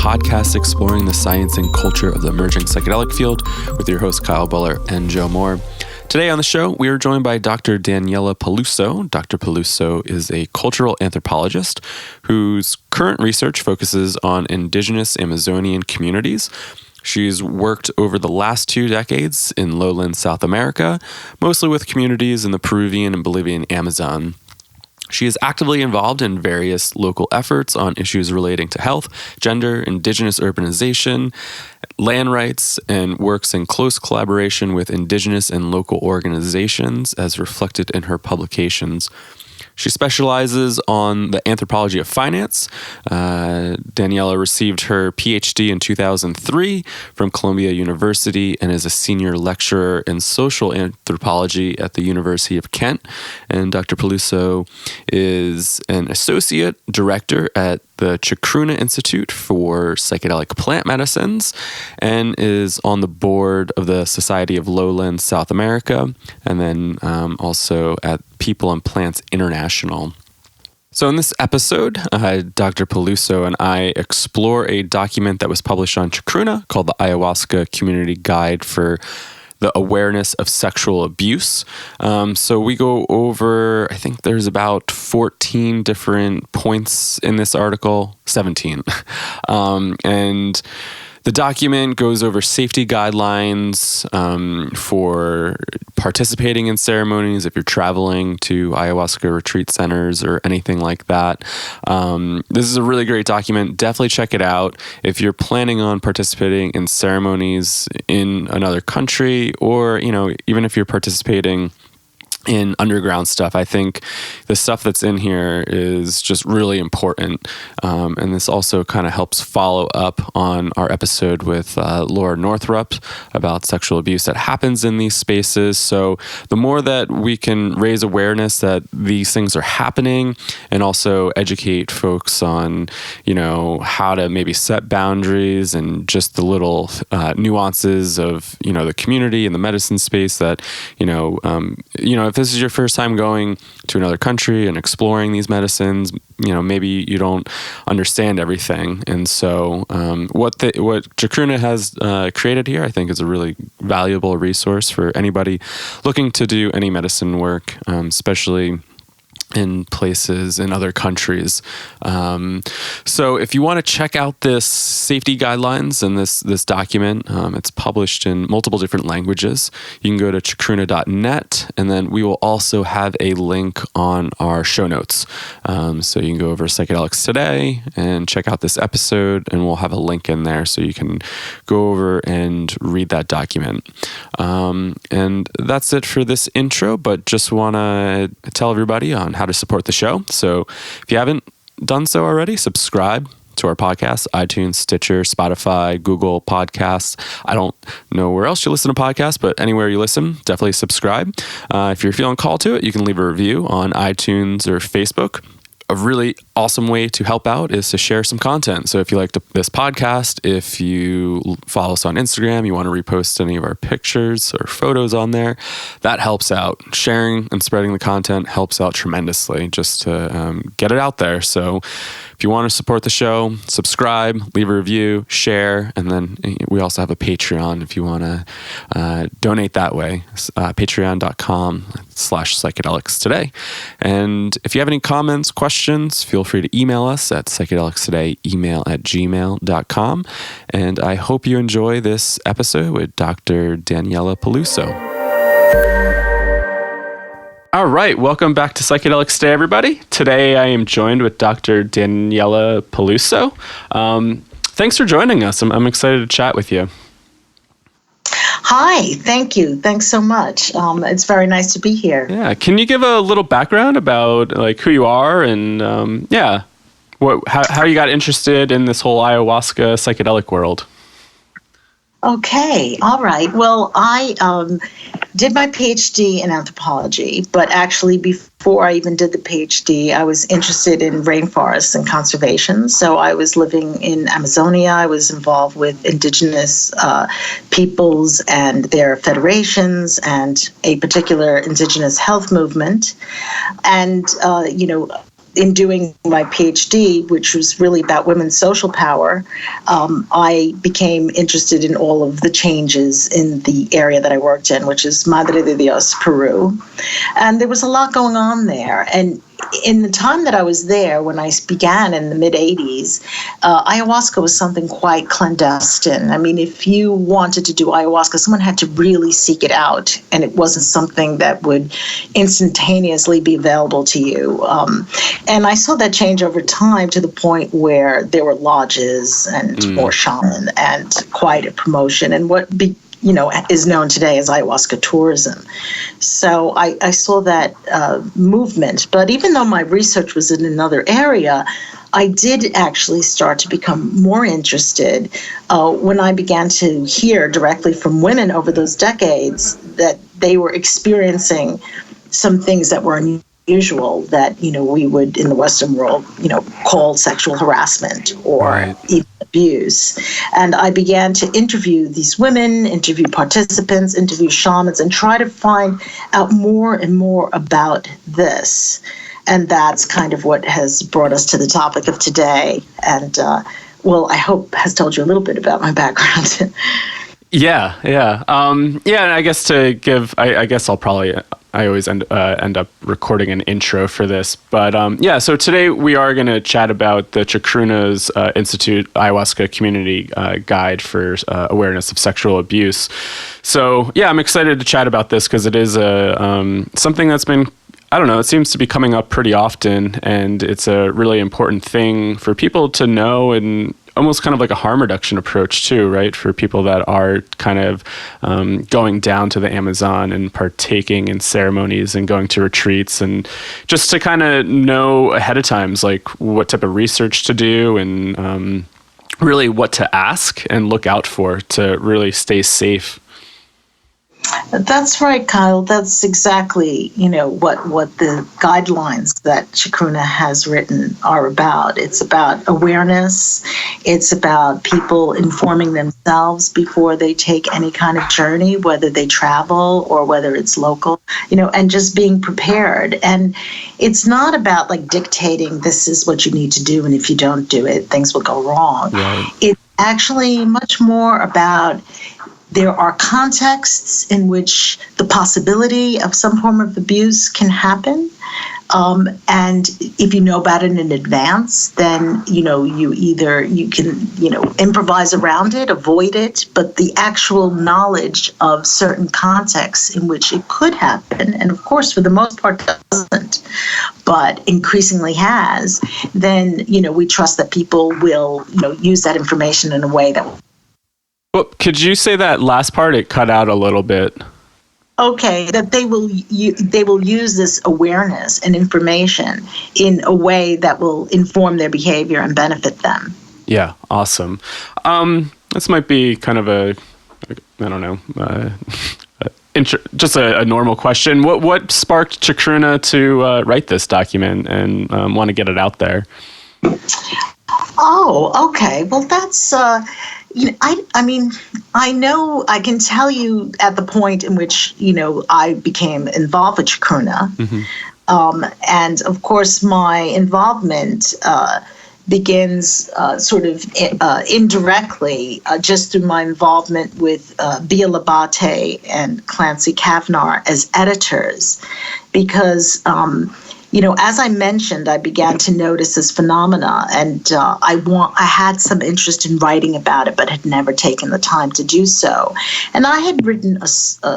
podcast exploring the science and culture of the emerging psychedelic field with your hosts Kyle Buller and Joe Moore. Today on the show, we are joined by Dr. Daniela Peluso. Dr. Peluso is a cultural anthropologist whose current research focuses on indigenous Amazonian communities. She's worked over the last 2 decades in lowland South America, mostly with communities in the Peruvian and Bolivian Amazon. She is actively involved in various local efforts on issues relating to health, gender, indigenous urbanization, land rights, and works in close collaboration with indigenous and local organizations as reflected in her publications. She specializes on the anthropology of finance. Daniela received her PhD in 2003 from Columbia University and is a senior lecturer in social anthropology at the University of Kent. And Dr. Peluso is an associate director at the Chacruna Institute for Psychedelic Plant Medicines and is on the board of the Society of Lowland South America and then also at People and Plants International. So in this episode, Dr. Peluso and I explore a document that was published on Chacruna called the Ayahuasca Community Guide for the Awareness of Sexual Abuse. So we go over, I think there's about 14 different points in this article, 17. And the document goes over safety guidelines for participating in ceremonies if you're traveling to ayahuasca retreat centers or anything like that. This is a really great document. Definitely check it out. If you're planning on participating in ceremonies in another country or, even if you're participating in underground stuff, I think the stuff that's in here is just really important. And this also kind of helps follow up on our episode with Laura Northrup about sexual abuse that happens in these spaces. So the more that we can raise awareness that these things are happening and also educate folks on, how to maybe set boundaries and just the little nuances of, the community and the medicine space that, if this is your first time going to another country and exploring these medicines, maybe you don't understand everything. And so what Chacruna has created here, I think is a really valuable resource for anybody looking to do any medicine work, especially in places in other countries. So if you want to check out this safety guidelines and this document, it's published in multiple different languages. You can go to chacruna.net, and then we will also have a link on our show notes. So you can go over Psychedelics Today and check out this episode, and we'll have a link in there so you can go over and read that document. And that's it for this intro, but just want to tell everybody on how to support the show. So if you haven't done so already, subscribe to our podcast, iTunes, Stitcher, Spotify, Google Podcasts. I don't know where else you listen to podcasts, but anywhere you listen, definitely subscribe. If you're feeling called to it, you can leave a review on iTunes or Facebook. A really awesome way to help out is to share some content. So if you like this podcast, if you follow us on Instagram, you want to repost any of our pictures or photos on there, that helps out. Sharing and spreading the content helps out tremendously just to get it out there. So if you want to support the show, subscribe, leave a review, share, and then we also have a Patreon if you want to donate that way, patreon.com/psychedelics today. And if you have any comments, questions, feel free to email us at psychedelicstoday@gmail.com. And I hope you enjoy this episode with Dr. Daniela Peluso. All right, welcome back to Psychedelics Today, everybody. Today I am joined with Dr. Daniela Peluso. Thanks for joining us. I'm excited to chat with you. Hi, thank you. Thanks so much. It's very nice to be here. Yeah, can you give a little background about who you are and how you got interested in this whole ayahuasca psychedelic world? Okay, all right. Well, I did my PhD in anthropology, but actually before I even did the PhD, I was interested in rainforests and conservation. So I was living in Amazonia. I was involved with indigenous peoples and their federations and a particular indigenous health movement. And, in doing my PhD, which was really about women's social power, I became interested in all of the changes in the area that I worked in, which is Madre de Dios, Peru. And there was a lot going on there. And in the time that I was there, when I began in the mid-'80s, ayahuasca was something quite clandestine. I mean, if you wanted to do ayahuasca, someone had to really seek it out, and it wasn't something that would instantaneously be available to you. And I saw that change over time to the point where there were lodges and more shaman and quite a promotion, and what is known today as ayahuasca tourism. So I saw that movement. But even though my research was in another area, I did actually start to become more interested when I began to hear directly from women over those decades that they were experiencing some things that were unusual that, we would in the Western world, call sexual harassment or even abuse. And I began to interview these women, interview participants, interview shamans, and try to find out more and more about this. And that's kind of what has brought us to the topic of today. And, I hope has told you a little bit about my background. Yeah. And I guess to give, I guess I always end up recording an intro for this. But so today we are going to chat about the Chacruna's Institute Ayahuasca Community Guide for Awareness of Sexual Abuse. So I'm excited to chat about this because it is something that's been, I don't know, it seems to be coming up pretty often, and it's a really important thing for people to know, and almost kind of like a harm reduction approach too, right? For people that are kind of going down to the Amazon and partaking in ceremonies and going to retreats, and just to kind of know ahead of times, like what type of research to do and really what to ask and look out for to really stay safe. That's right, Kyle. That's exactly, what the guidelines that Chacruna has written are about. It's about awareness. It's about people informing themselves before they take any kind of journey, whether they travel or whether it's local, and just being prepared. And it's not about like dictating this is what you need to do, and if you don't do it, things will go wrong. Right. It's actually much more about there are contexts in which the possibility of some form of abuse can happen. And if you know about it in advance, then, you can, improvise around it, avoid it. But the actual knowledge of certain contexts in which it could happen, and of course, for the most part, doesn't, but increasingly has, then, we trust that people will, use that information in a way that will. Well, could you say that last part? It cut out a little bit. Okay, that they will use this awareness and information in a way that will inform their behavior and benefit them. Yeah, awesome. This might be kind of just a normal question. What sparked Chacruna to write this document and want to get it out there? Oh, okay. Well, that's. I know I can tell you at the point in which, I became involved with Chacruna. Mm-hmm. And of course, my involvement begins sort of indirectly just through my involvement with Bia Labate and Clancy Kavnar as editors, because as I mentioned, I began to notice this phenomena, and I had some interest in writing about it, but had never taken the time to do so. And I had written a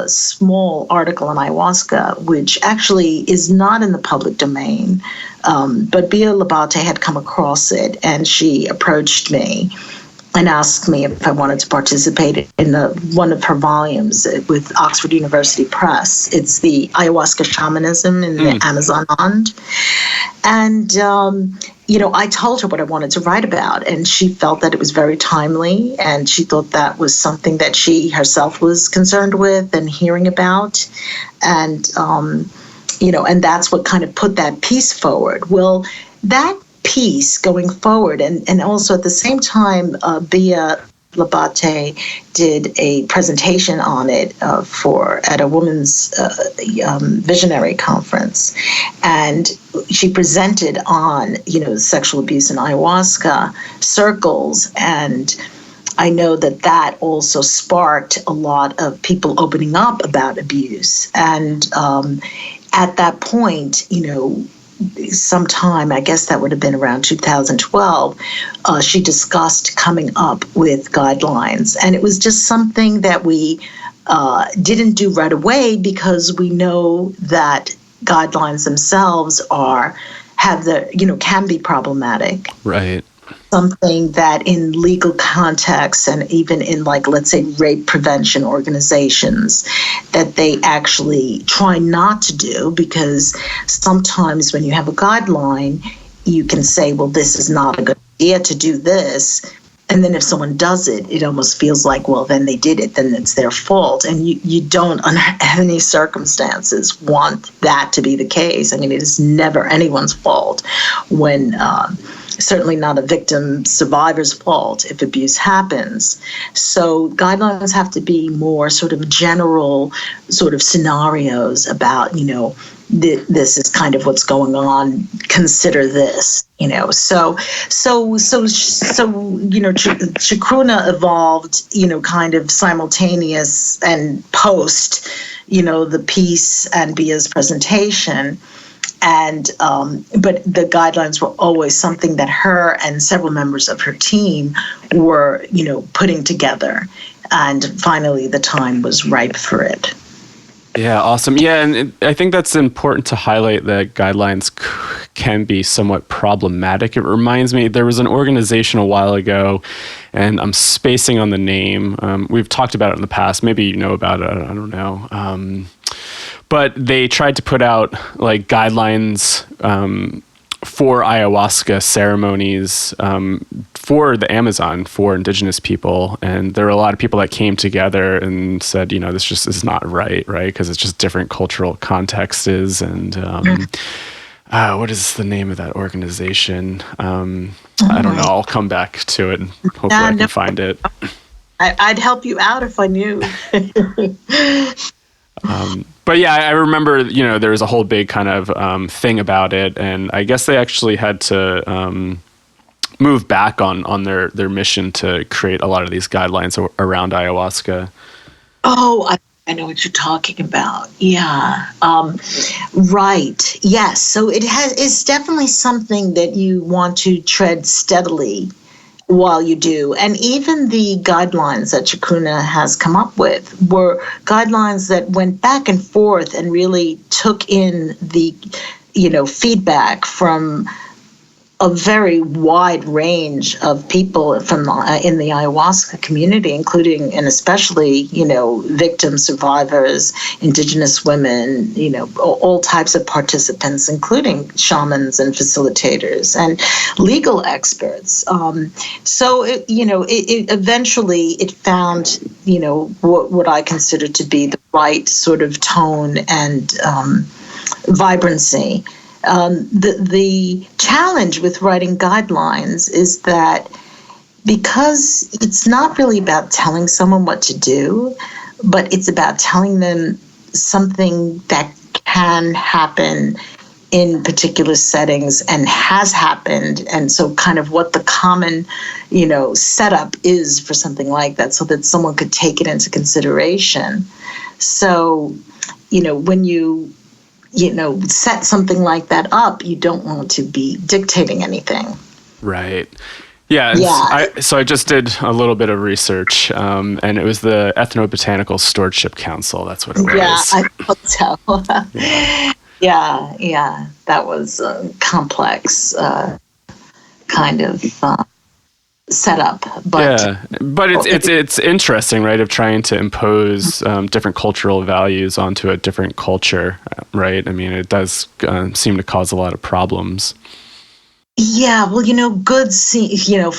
small article on ayahuasca, which actually is not in the public domain, but Bia Labate had come across it, and she approached me and asked me if I wanted to participate in one of her volumes with Oxford University Press. It's the Ayahuasca Shamanism in the Amazon. And, I told her what I wanted to write about, and she felt that it was very timely, and she thought that was something that she herself was concerned with and hearing about. And, and that's what kind of put that piece forward. Well, that piece going forward, and also at the same time, Bia Labate did a presentation on it at a women's visionary conference, and she presented on sexual abuse in ayahuasca circles, and I know that also sparked a lot of people opening up about abuse. And at that point, sometime, I guess that would have been around 2012, she discussed coming up with guidelines. And it was just something that we didn't do right away, because we know that guidelines themselves can be problematic. Right. Something that in legal contexts and even in, like, let's say, rape prevention organizations, that they actually try not to do, because sometimes when you have a guideline, you can say, well, this is not a good idea to do this. And then if someone does it, it almost feels like, well, then they did it, then it's their fault. And you don't, under any circumstances, want that to be the case. I mean, it is never anyone's fault when... certainly not a victim survivor's fault if abuse happens. So guidelines have to be more sort of general sort of scenarios about, this is kind of what's going on, consider this, So Chacruna evolved, kind of simultaneous and post, the piece and Bia's presentation. And but the guidelines were always something that her and several members of her team were, putting together. And finally, the time was ripe for it. Yeah, awesome. Yeah, and I think that's important to highlight that guidelines can be somewhat problematic. It reminds me, there was an organization a while ago, and I'm spacing on the name. We've talked about it in the past. Maybe you know about it. I don't know. But they tried to put out like guidelines for ayahuasca ceremonies for the Amazon, for indigenous people. And there were a lot of people that came together and said, this just is not right? Because it's just different cultural contexts. And what is the name of that organization? I don't know. I'll come back to it and hopefully I can find it. I'd help you out if I knew. But yeah, I remember, there was a whole big kind of thing about it. And I guess they actually had to move back on their mission to create a lot of these guidelines around ayahuasca. Oh, I know what you're talking about. Yeah. Right. Yes. So it's definitely something that you want to tread steadily while you do. And even the guidelines that Chacruna has come up with were guidelines that went back and forth and really took in the, feedback from a very wide range of people from in the ayahuasca community, including and especially, victim survivors, indigenous women, all types of participants, including shamans and facilitators and legal experts. So, it eventually it found, what I consider to be the right sort of tone and vibrancy. The challenge with writing guidelines is that because it's not really about telling someone what to do, but it's about telling them something that can happen in particular settings and has happened. And so kind of what the common, setup is for something like that so that someone could take it into consideration. So, when you set something like that up, you don't want to be dictating anything. Right. Yeah. So I just did a little bit of research, and it was the Ethnobotanical Stewardship Council. That's what it was. Yeah, I thought so. Yeah. That was a complex kind of setup. But it's interesting, right, of trying to impose different cultural values onto a different culture, right? I mean, it does seem to cause a lot of problems. Yeah, well, goods,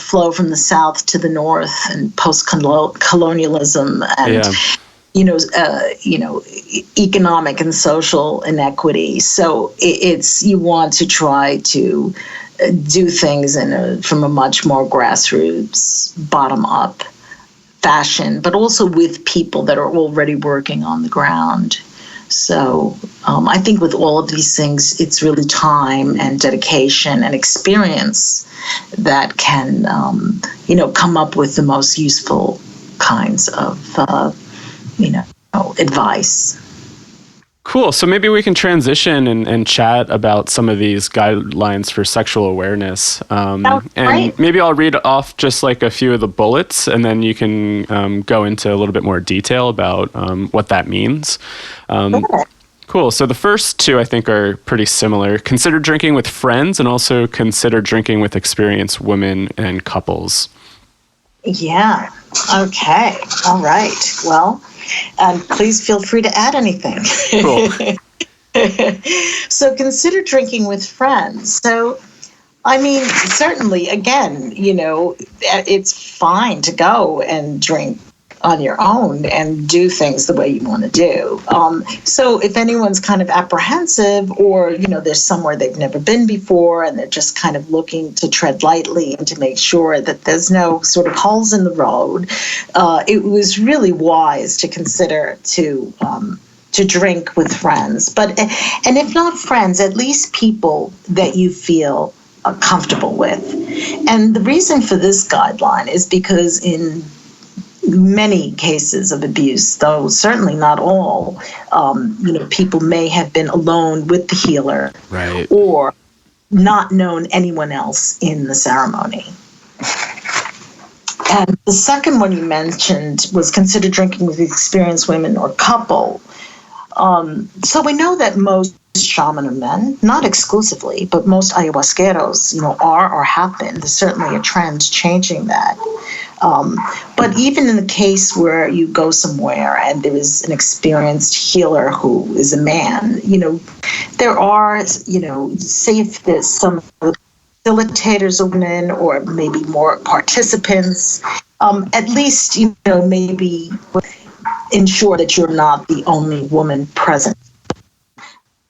flow from the south to the north and post-colonialism and, economic and social inequity. So it's you want to try to do things from a much more grassroots, bottom-up fashion, but also with people that are already working on the ground. So I think with all of these things, it's really time and dedication and experience that can, come up with the most useful kinds of, advice. Cool. So maybe we can transition and chat about some of these guidelines for sexual awareness. And maybe I'll read off just like a few of the bullets, and then you can go into a little bit more detail about what that means. Cool. So the first two I think are pretty similar. Consider drinking with friends, and also consider drinking with experienced women and couples. Yeah. Okay. All right. Well, please feel free to add anything. Cool. So consider drinking with friends. So, I mean, certainly, again, it's fine to go and drink on your own and do things the way you want to do. So if anyone's kind of apprehensive, or, there's somewhere they've never been before and they're just kind of looking to tread lightly and to make sure that there's no sort of holes in the road, it was really wise to consider to drink with friends. And if not friends, at least people that you feel comfortable with. And the reason for this guideline is because in many cases of abuse, though certainly not all, people may have been alone with the healer, right, or not known anyone else in the ceremony. And the second one you mentioned was consider drinking with experienced women or couple. So we know that most shaman are men, not exclusively, but most ayahuasqueros, are or have been. There's certainly a trend changing that. But even in the case where you go somewhere and there is an experienced healer who is a man, there are, say if there's some facilitators are women, or maybe more participants, at least, maybe ensure that you're not the only woman present.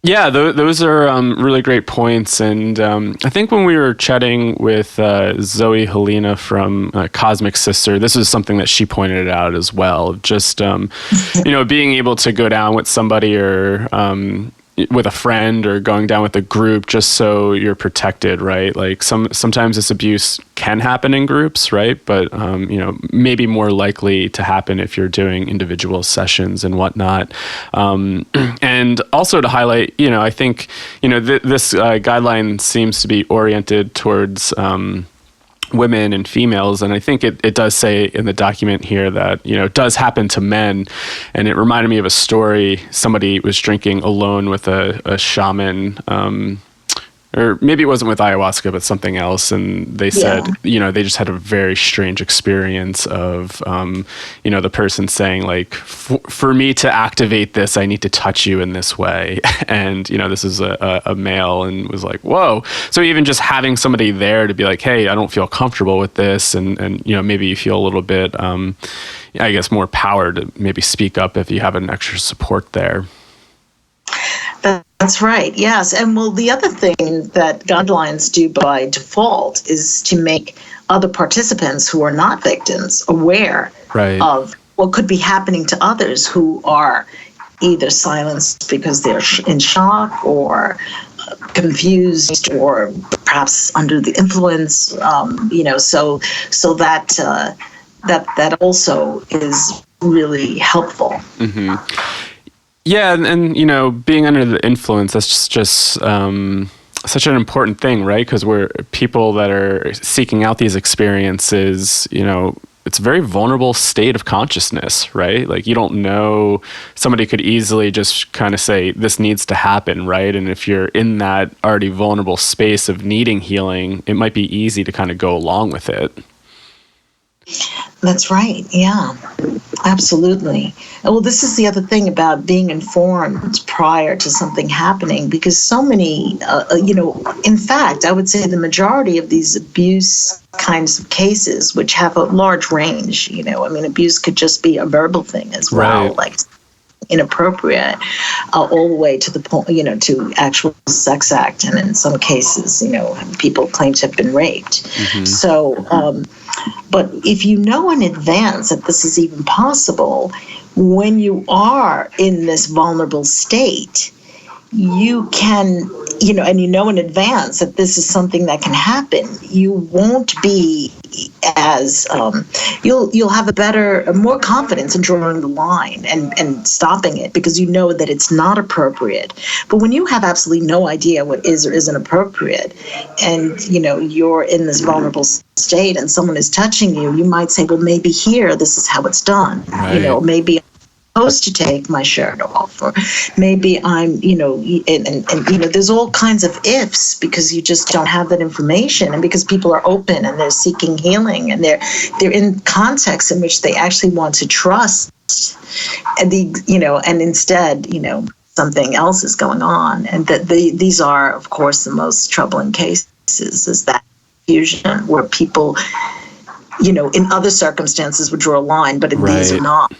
Yeah, those are really great points. And I think when we were chatting with Zoe Helena from Cosmic Sister, this is something that she pointed out as well. Just, being able to go down with somebody, or with a friend, or going down with a group, just so you're protected, right? Like sometimes this abuse can happen in groups, right? But maybe more likely to happen if you're doing individual sessions and whatnot. And also to highlight, I think this guideline seems to be oriented towards women and females, and I think it does say in the document here that it does happen to men. And it reminded me of a story. Somebody was drinking alone with a shaman, or maybe it wasn't with ayahuasca, but something else, and they said they just had a very strange experience of the person saying, like, for me to activate this, I need to touch you in this way. And this is a male, and was like, whoa. So even just having somebody there to be like, hey, I don't feel comfortable with this, and maybe you feel a little bit I guess more power to maybe speak up if you have an extra support there. That's right. Yes. And the other thing that guidelines do by default is to make other participants who are not victims aware of what could be happening to others who are either silenced because they're in shock, or confused, or perhaps under the influence. So that also is really helpful. Mm-hmm. Yeah, and being under the influence, that's just such an important thing, right? Because we're people that are seeking out these experiences, it's a very vulnerable state of consciousness, right? Like, you don't know, somebody could easily just kind of say, this needs to happen, right? And if you're in that already vulnerable space of needing healing, it might be easy to kind of go along with it. That's right. Yeah, absolutely. Well, this is the other thing about being informed prior to something happening, because so many, in fact, I would say the majority of these abuse kinds of cases, which have a large range, abuse could just be a verbal thing as well, like inappropriate, all the way to the point, to actual sex act. And in some cases, people claim to have been raped. Mm-hmm. So, but if you know in advance that this is even possible, when you are in this vulnerable state, you can, and in advance that this is something that can happen, you won't be as, you'll have more confidence in drawing the line and stopping it, because you know that it's not appropriate. But when you have absolutely no idea what is or isn't appropriate, and, you're in this vulnerable state and someone is touching you, you might say, well, maybe here, this is how it's done. Right. Maybe supposed to take my shirt off, or maybe I'm, and there's all kinds of ifs, because you just don't have that information, and because people are open and they're seeking healing, and they're in contexts in which they actually want to trust, and and instead, something else is going on, and that these are, of course, the most troubling cases, is that fusion where people, in other circumstances would draw a line, but in these are not.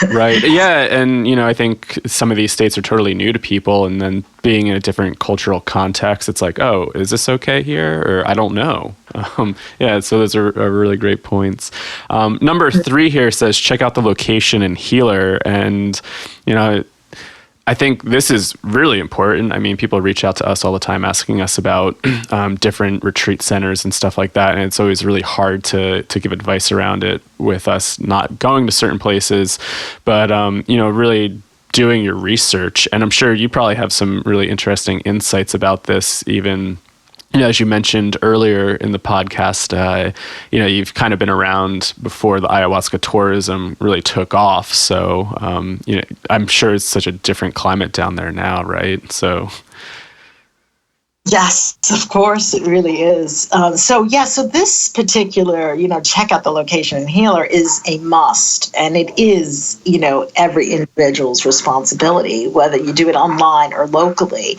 Right. Yeah. And, I think some of these states are totally new to people, and then being in a different cultural context, it's like, oh, is this okay here? Or I don't know. So those are really great points. Number 3 here says, check out the location and healer. And, I think this is really important. I mean, people reach out to us all the time asking us about different retreat centers and stuff like that. And it's always really hard to give advice around it, with us not going to certain places, but, really doing your research. And I'm sure you probably have some really interesting insights about this, even, as you mentioned earlier in the podcast, you've kind of been around before the ayahuasca tourism really took off. So, I'm sure it's such a different climate down there now, right? So. Yes, of course, it really is. So this particular, check out the location and healer is a must. And it is, every individual's responsibility, whether you do it online or locally.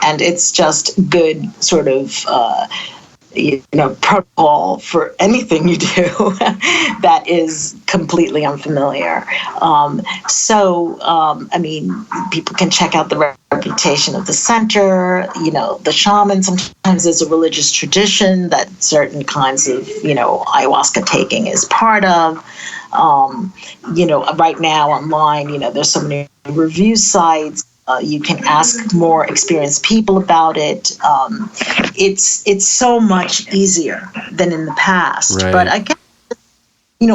And it's just good sort of, protocol for anything you do that is completely unfamiliar. People can check out the reputation of the center, the shaman. Sometimes there's a religious tradition that certain kinds of, ayahuasca taking is part of. Right now online, there's so many review sites. You can ask more experienced people about it. It's so much easier than in the past. Right. But I guess,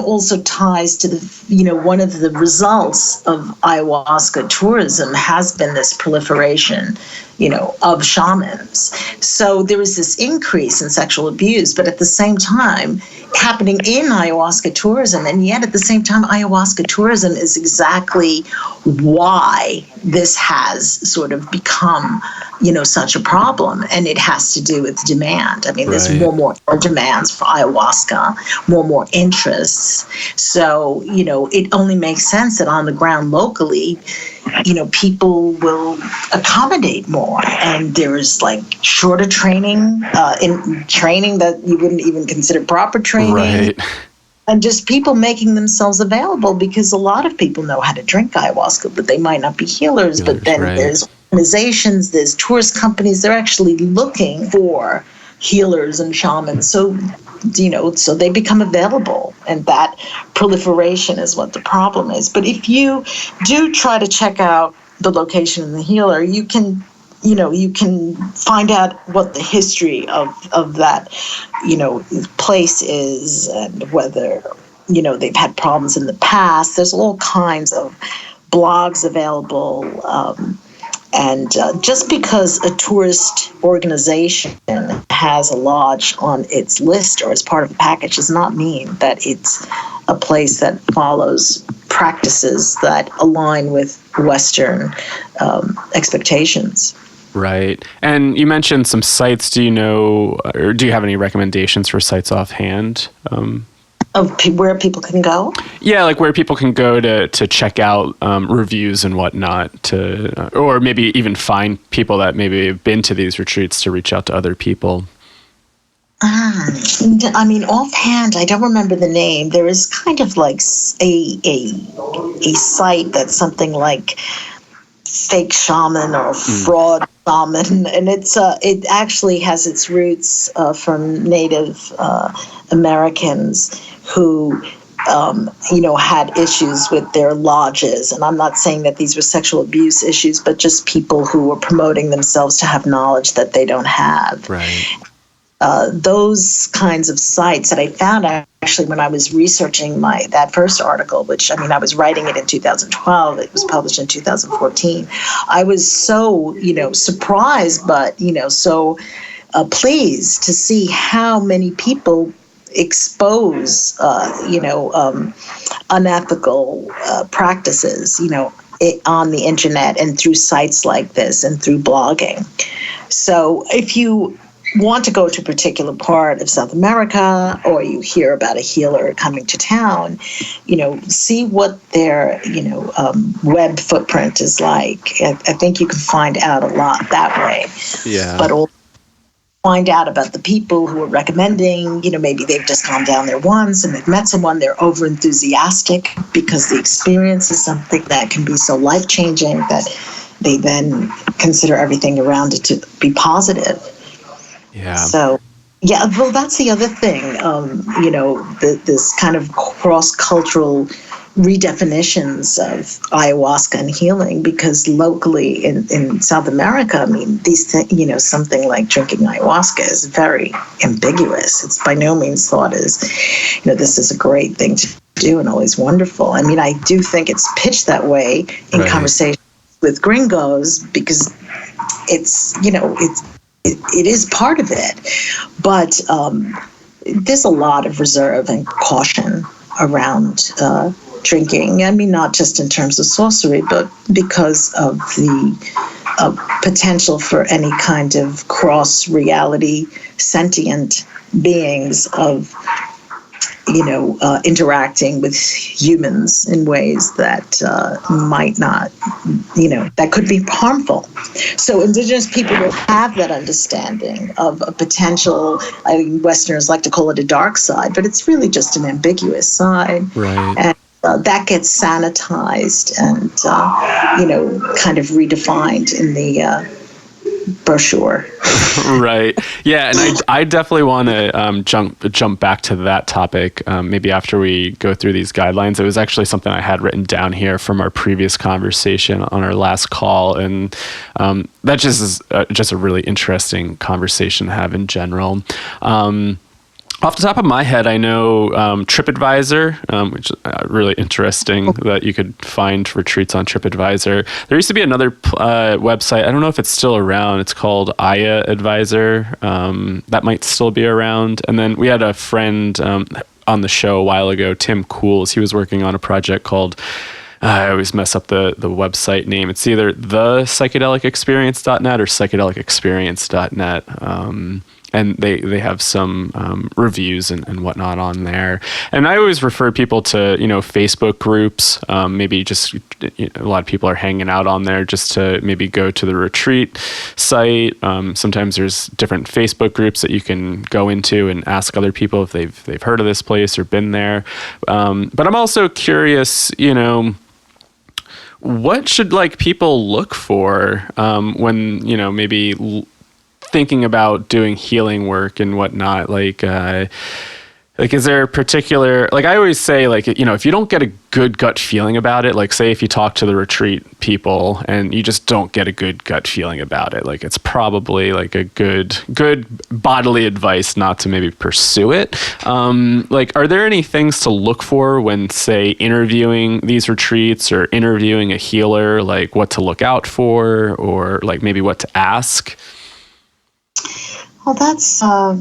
also ties to the, one of the results of ayahuasca tourism has been this proliferation, of shamans. So there is this increase in sexual abuse, but at the same time happening in ayahuasca tourism. And yet at the same time, ayahuasca tourism is exactly why this has sort of become, such a problem. And it has to do with demand. I mean, there's more demands for ayahuasca, more interests. So, it only makes sense that on the ground locally, people will accommodate more. And there's like shorter training, in training that you wouldn't even consider proper training. Right. And just people making themselves available, because a lot of people know how to drink ayahuasca, but they might not be healers. But then there's organizations, there's tourist companies, they're actually looking for healers and shamans. So, so they become available, and that proliferation is what the problem is. But if you do try to check out the location and the healer, you can find out what the history of that, place is, and whether, they've had problems in the past. There's all kinds of blogs available. And just because a tourist organization has a lodge on its list or as part of a package does not mean that it's a place that follows practices that align with Western expectations. Right. And you mentioned some sites. Do you know, or do you have any recommendations for sites offhand? Of where people can go? Yeah, like where people can go to check out reviews and whatnot, or maybe even find people that maybe have been to these retreats to reach out to other people. I mean, offhand, I don't remember the name. There is kind of like a site that's something like fake shaman or fraud shaman, and it actually has its roots from Native Americans who had issues with their lodges. And I'm not saying that these were sexual abuse issues, but just people who were promoting themselves to have knowledge that they don't have. Right. Those kinds of sites that I found actually when I was researching that first article, which I was writing it in 2012, it was published in 2014. I was so, surprised, but, so pleased to see how many people expose, unethical practices, on the internet and through sites like this and through blogging. So if you want to go to a particular part of South America, or you hear about a healer coming to town, see what their, web footprint is like. I think you can find out a lot that way. Yeah. But also find out about the people who are recommending, maybe they've just gone down there once and they've met someone, they're over enthusiastic because the experience is something that can be so life-changing that they then consider everything around it to be positive. Yeah. So, well, that's the other thing, this kind of cross-cultural redefinitions of ayahuasca and healing, because locally in South America, these things, something like drinking ayahuasca is very ambiguous. It's by no means thought as, this is a great thing to do and always wonderful. I do think it's pitched that way in conversation with gringos because it's, it is part of it, but there's a lot of reserve and caution around drinking. Not just in terms of sorcery, but because of the potential for any kind of cross-reality sentient beings of interacting with humans in ways that might not, that could be harmful. So indigenous people will have that understanding of a potential, Westerners like to call it a dark side, but it's really just an ambiguous side. Right. And that gets sanitized and, kind of redefined in the brochure. Right. Yeah, and I definitely want to jump back to that topic maybe after we go through these guidelines. It was actually something I had written down here from our previous conversation on our last call, and that just is just a really interesting conversation to have in general. Off the top of my head, I know TripAdvisor, which is really interesting that you could find retreats on TripAdvisor. There used to be another website. I don't know if it's still around. It's called Ayahuasca. That might still be around. And then we had a friend on the show a while ago, Tim Cools. He was working on a project called, I always mess up the website name. It's either thepsychedelicexperience.net or psychedelicexperience.net. And they have some reviews and whatnot on there. And I always refer people to, Facebook groups. Maybe just a lot of people are hanging out on there just to maybe go to the retreat site. Sometimes there's different Facebook groups that you can go into and ask other people if they've heard of this place or been there. But I'm also curious, what should people look for when, maybe thinking about doing healing work and whatnot, is there a particular, I always say, if you don't get a good gut feeling about it, say if you talk to the retreat people and you just don't get a good gut feeling about it, it's probably a good bodily advice not to maybe pursue it. Are there any things to look for when, say, interviewing these retreats or interviewing a healer, what to look out for or maybe what to ask? Well, that's, I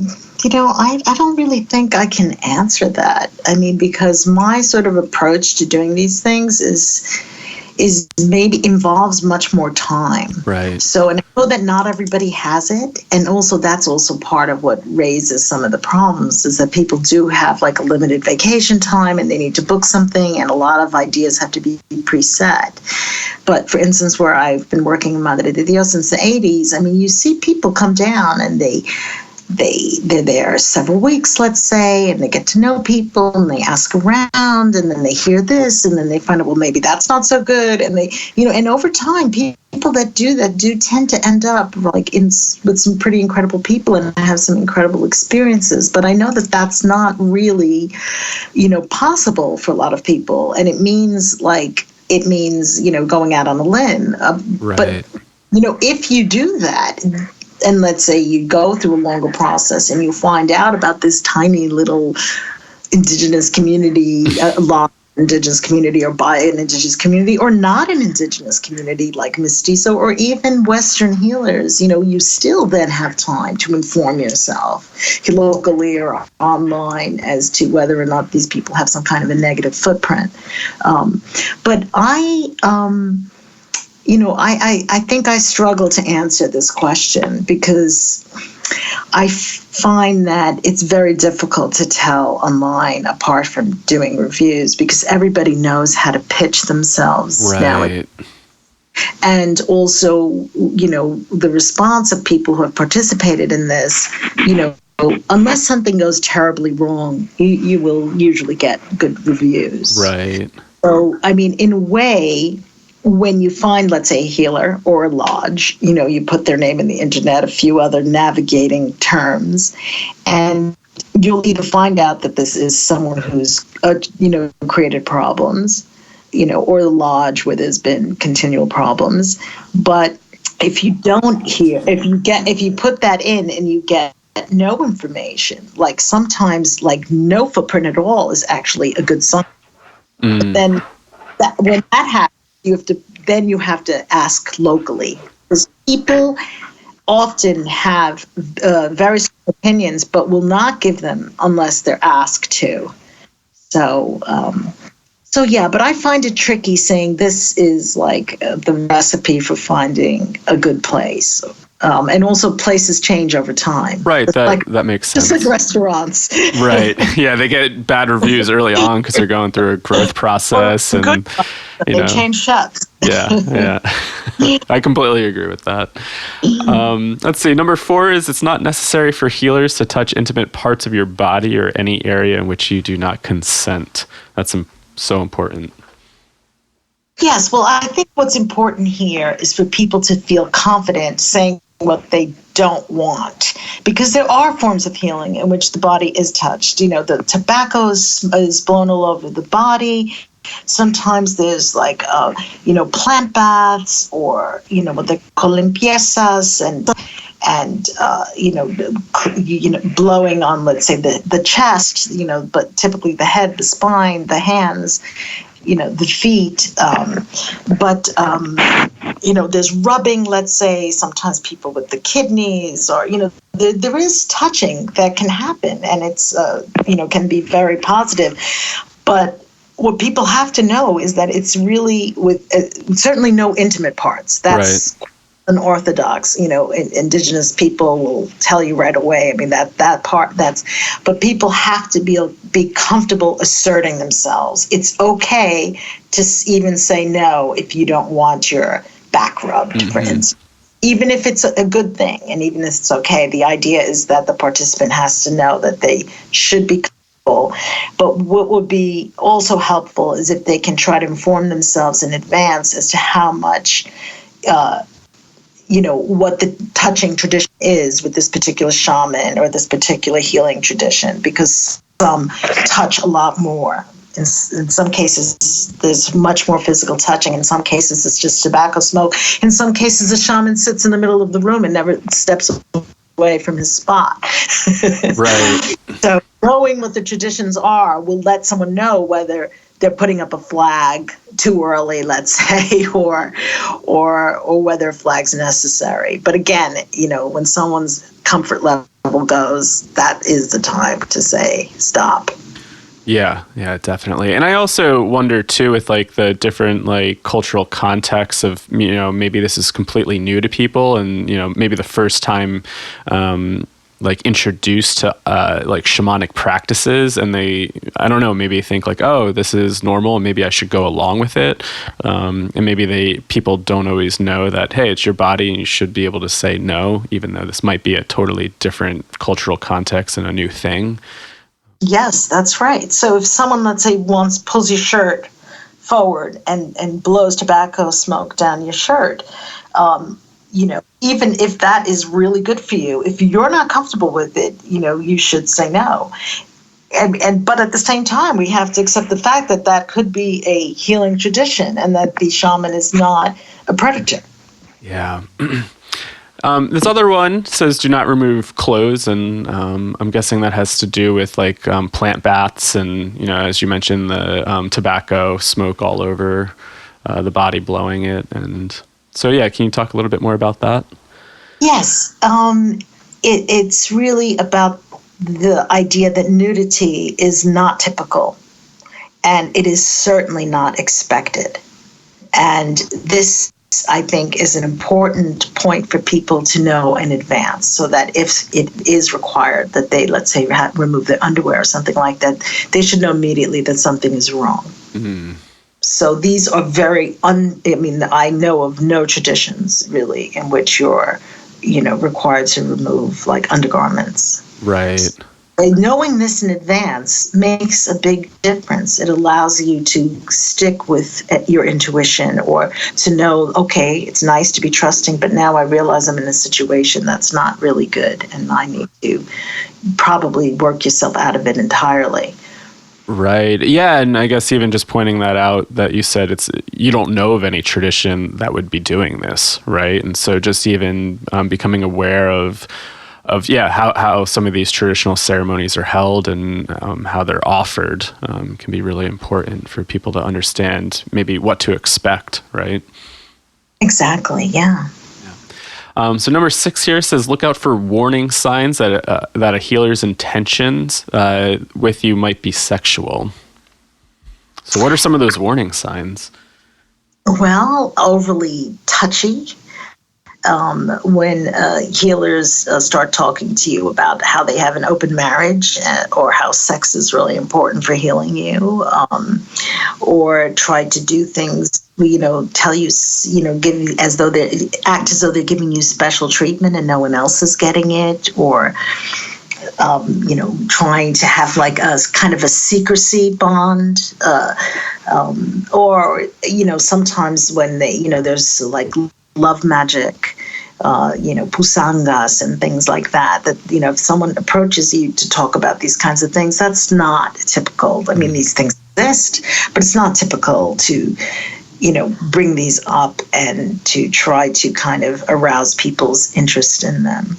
don't really think I can answer that. Because my sort of approach to doing these things is maybe involves much more time. Right. So, and I know that not everybody has it. And also that's also part of what raises some of the problems is that people do have a limited vacation time and they need to book something and a lot of ideas have to be preset. But for instance, where I've been working in Madre de Dios since the 80s, you see people come down and they they're there several weeks, let's say, and they get to know people and they ask around, and then they hear this, and then they find out, well, maybe that's not so good, and they, and over time, people that do tend to end up like with some pretty incredible people and have some incredible experiences. But I know that that's not really, possible for a lot of people, and it means going out on a limb. Right. But if you do that, and let's say you go through a longer process and you find out about this tiny little indigenous community, large indigenous community, or by an indigenous community, or not an indigenous community like Mestizo, or even Western healers, you still then have time to inform yourself locally or online as to whether or not these people have some kind of a negative footprint. But I think I struggle to answer this question because I find that it's very difficult to tell online apart from doing reviews, because everybody knows how to pitch themselves now. And also, the response of people who have participated in this, unless something goes terribly wrong, you will usually get good reviews. Right. So, in a way, when you find, let's say, a healer or a lodge, you put their name in the internet, a few other navigating terms, and you'll either find out that this is someone who's, created problems, or the lodge where there's been continual problems. But if you don't hear, if you put that in and you get no information, like sometimes like no footprint at all is actually a good sign. But then when that happens, you have to ask locally, because people often have very strong opinions, but will not give them unless they're asked to. So yeah, but I find it tricky saying this is like the recipe for finding a good place. And also places change over time. Right, that makes sense. Just like restaurants. Right, yeah, they get bad reviews early on because they're going through a growth process. And they change chefs. Yeah. I completely agree with that. Let's see, number 4 is it's not necessary for healers to touch intimate parts of your body or any area in which you do not consent. That's so important. Yes, well, I think what's important here is for people to feel confident saying what they don't want, because there are forms of healing in which the body is touched. The tobacco is blown all over the body. Sometimes there's like, plant baths, or, what they call limpiezas, and blowing on, let's say, the chest, but typically the head, the spine, the hands, the feet. But there's rubbing, let's say, sometimes people with the kidneys, or, there is touching that can happen, and it's, can be very positive. But what people have to know is that it's really with certainly no intimate parts. That's right. Unorthodox, indigenous people will tell you right away. That part, but people have to be comfortable asserting themselves. It's okay to even say no if you don't want your back rubbed, for instance. Even if it's a good thing, and even if it's okay, the idea is that the participant has to know that they should be comfortable. But what would be also helpful is if they can try to inform themselves in advance as to how much what the touching tradition is with this particular shaman or this particular healing tradition, because some touch a lot more. In some cases, there's much more physical touching. In some cases, it's just tobacco smoke. In some cases, the shaman sits in the middle of the room and never steps away from his spot. Right. So knowing what the traditions are will let someone know whether they're putting up a flag too early, let's say, or whether a flag's necessary. But again, when someone's comfort level goes, that is the time to say stop. Yeah, definitely. And I also wonder too, with like the different like cultural contexts of, maybe this is completely new to people, and maybe the first time like introduced to like shamanic practices, and I don't know, maybe think like, oh, this is normal, and maybe I should go along with it. And maybe people don't always know that, hey, it's your body and you should be able to say no, even though this might be a totally different cultural context and a new thing. Yes, that's right. So if someone, let's say, pulls your shirt forward and blows tobacco smoke down your shirt, even if that is really good for you, if you're not comfortable with it, you should say no. But at the same time, we have to accept the fact that that could be a healing tradition and that the shaman is not a predator. Yeah. This other one says do not remove clothes, and I'm guessing that has to do with like plant baths and, as you mentioned, the tobacco smoke all over the body, blowing it. And so, yeah, can you talk a little bit more about that? Yes. It's really about the idea that nudity is not typical, and it is certainly not expected. And this, I think, is an important point for people to know in advance, so that if it is required that they, let's say, remove their underwear or something like that, they should know immediately that something is wrong. Mm-hmm. So these are I know of no traditions really in which you're, required to remove like undergarments. Right. Knowing this in advance makes a big difference. It allows you to stick with your intuition, or to know, okay, it's nice to be trusting, but now I realize I'm in a situation that's not really good, and I need to probably work yourself out of it entirely. Right. Yeah. And I guess even just pointing that out, that you said you don't know of any tradition that would be doing this, right? And so just even becoming aware of how some of these traditional ceremonies are held and how they're offered can be really important for people to understand maybe what to expect, right? Exactly, yeah. So number 6 here says, look out for warning signs that a healer's intentions with you might be sexual. So what are some of those warning signs? Well, overly touchy. When healers start talking to you about how they have an open marriage, or how sex is really important for healing you, or try to do things, tell you, act as though they're giving you special treatment and no one else is getting it, or trying to have like a kind of a secrecy bond, or sometimes when they, there's like love magic, pusangas and things like that, if someone approaches you to talk about these kinds of things, that's not typical. I mean, these things exist, but it's not typical to, bring these up and to try to kind of arouse people's interest in them.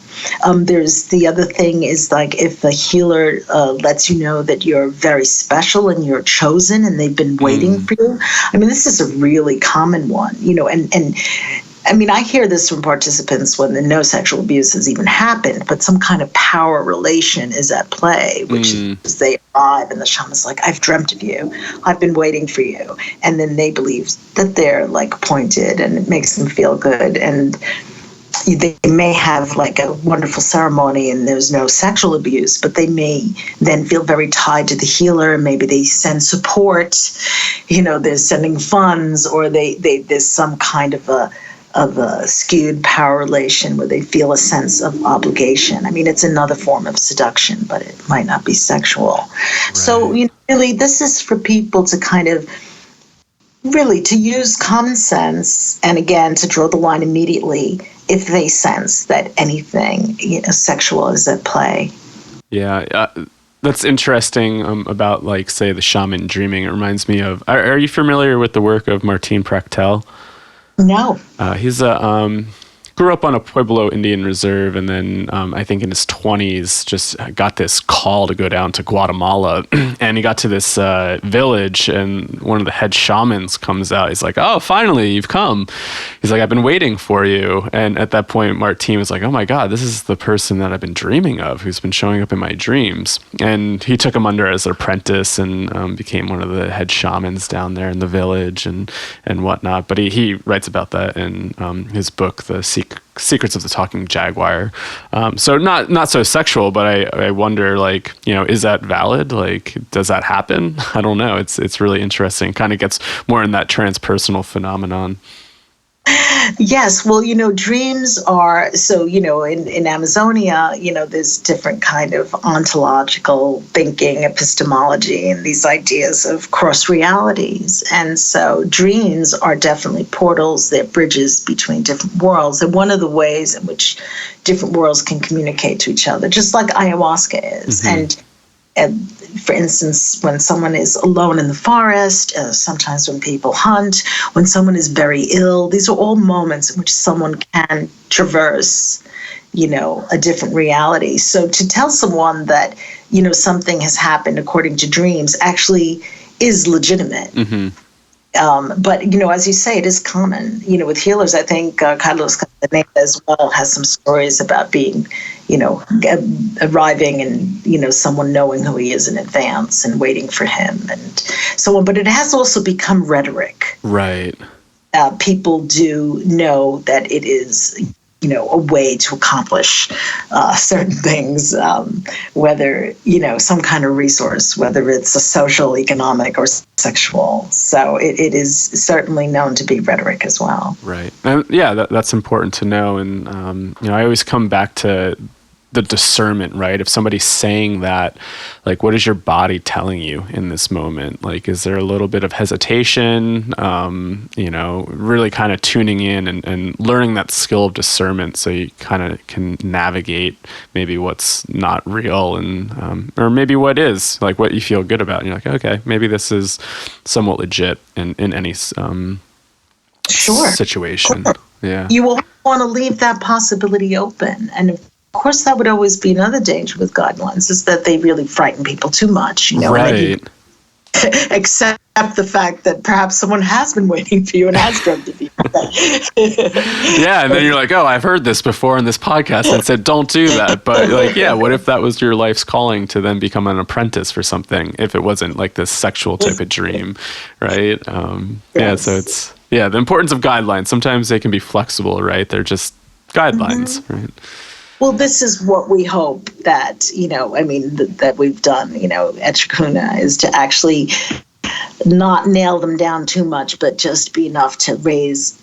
There's the other thing is like if the healer lets you know that you're very special and you're chosen and they've been waiting for you. I mean, this is a really common one, and I mean, I hear this from participants when no sexual abuse has even happened, but some kind of power relation is at play, which is they arrive and the shaman's like, I've dreamt of you. I've been waiting for you. And then they believe that they're like appointed, and it makes them feel good. And they may have like a wonderful ceremony and there's no sexual abuse, but they may then feel very tied to the healer. Maybe they send support, they're sending funds, or there's some kind of a skewed power relation where they feel a sense of obligation. I mean, it's another form of seduction, but it might not be sexual. Right. So, really, this is for people to kind of really to use common sense, and again, to draw the line immediately if they sense that anything sexual is at play. Yeah. That's interesting about, like, say, the shaman dreaming. It reminds me of, are you familiar with the work of Martin Prachtel? No. He's grew up on a Pueblo Indian reserve, and then I think in his 20s just got this call to go down to Guatemala, and he got to this village, and one of the head shamans comes out. He's like, oh, finally, you've come. He's like, I've been waiting for you. And at that point, Martin was like, oh my God, this is the person that I've been dreaming of, who's been showing up in my dreams. And he took him under as an apprentice and became one of the head shamans down there in the village and whatnot. But he writes about that in his book, The Secret Secrets of the Talking Jaguar. So not so sexual, but I wonder, like, is that valid? Like, does that happen? I don't know. It's really interesting. Kind of gets more in that transpersonal phenomenon. Yes, well, dreams are, so, in Amazonia, there's different kind of ontological thinking, epistemology, and these ideas of cross realities. And so dreams are definitely portals, they're bridges between different worlds. And one of the ways in which different worlds can communicate to each other, just like ayahuasca is. Mm-hmm. And for instance, when someone is alone in the forest, sometimes when people hunt, when someone is very ill, these are all moments in which someone can traverse, a different reality. So to tell someone that, something has happened according to dreams actually is legitimate. Mm-hmm. But, as you say, it is common. With healers, I think Carlos Castaneda as well has some stories about being, arriving and, someone knowing who he is in advance and waiting for him and so on. But it has also become rhetoric. Right. People do know that it is, a way to accomplish certain things, whether, some kind of resource, whether it's a social, economic, or sexual. So it is certainly known to be rhetoric as well. Right. And that's important to know. And, I always come back to the discernment, right? If somebody's saying that, like, what is your body telling you in this moment? Like, is there a little bit of hesitation? Really kind of tuning in and learning that skill of discernment so you kind of can navigate maybe what's not real and, or maybe what is, like what you feel good about. And you're like, okay, maybe this is somewhat legit in any situation. Sure. Yeah. You will want to leave that possibility open. And of course, that would always be another danger with guidelines, is that they really frighten people too much, Right. Accept the fact that perhaps someone has been waiting for you and has drugged you. Yeah, and then you're like, oh, I've heard this before in this podcast and said, don't do that. But like, yeah, what if that was your life's calling to then become an apprentice for something if it wasn't like this sexual type of dream, right? Yes. Yeah, so it's, the importance of guidelines. Sometimes they can be flexible, right? They're just guidelines, right? Well, this is what we hope that, that we've done, at Chacruna, is to actually not nail them down too much, but just be enough to raise,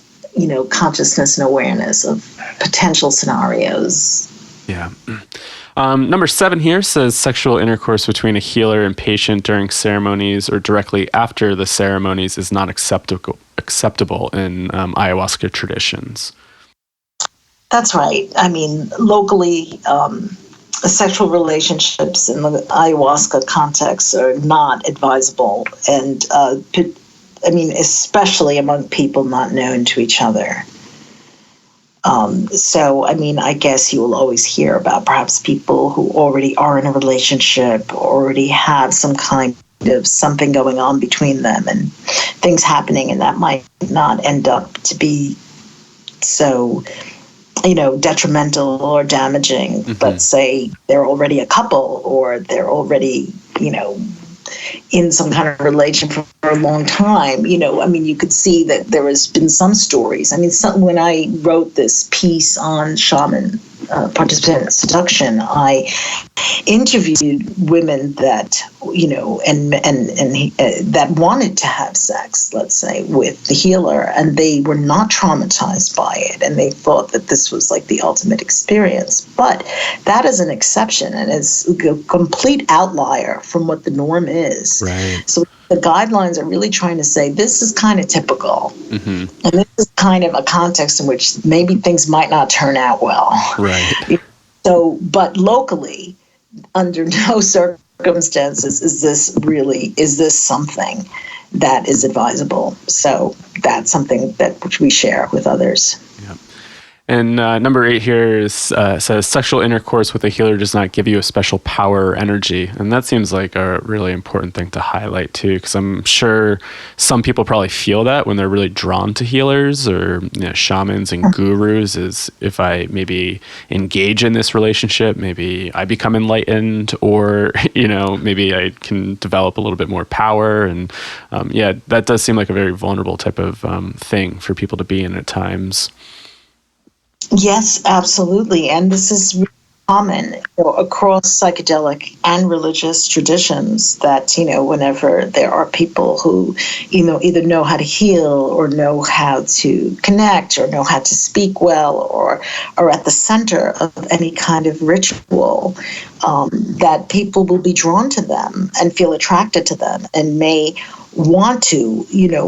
consciousness and awareness of potential scenarios. Yeah. Number 7 here says sexual intercourse between a healer and patient during ceremonies or directly after the ceremonies is not acceptable in ayahuasca traditions. That's right. I mean, locally, sexual relationships in the ayahuasca context are not advisable. And, especially among people not known to each other. I guess you will always hear about perhaps people who already are in a relationship, already have some kind of something going on between them and things happening, and that might not end up to be so detrimental or damaging. Mm-hmm. Let's say they're already a couple or they're already, in some kind of relation for a long time. You could see that there has been some stories. When I wrote this piece on shaman participant seduction, I interviewed women that, that wanted to have sex, let's say, with the healer, and they were not traumatized by it, and they thought that this was like the ultimate experience. But that is an exception, and it's a complete outlier from what the norm is. Right. So the guidelines are really trying to say this is kind of typical. Mm-hmm. And this is kind of a context in which maybe things might not turn out well. Right. So, but locally, under no circumstances is this something that is advisable. So that's something that we share with others. Yeah. And number 8 here says sexual intercourse with a healer does not give you a special power or energy. And that seems like a really important thing to highlight too, because I'm sure some people probably feel that when they're really drawn to healers or shamans and gurus, is if I maybe engage in this relationship, maybe I become enlightened, or, maybe I can develop a little bit more power. And that does seem like a very vulnerable type of thing for people to be in at times. Yes, absolutely. And this is really common, across psychedelic and religious traditions, that, whenever there are people who, either know how to heal or know how to connect or know how to speak well or are at the center of any kind of ritual, that people will be drawn to them and feel attracted to them and may want to,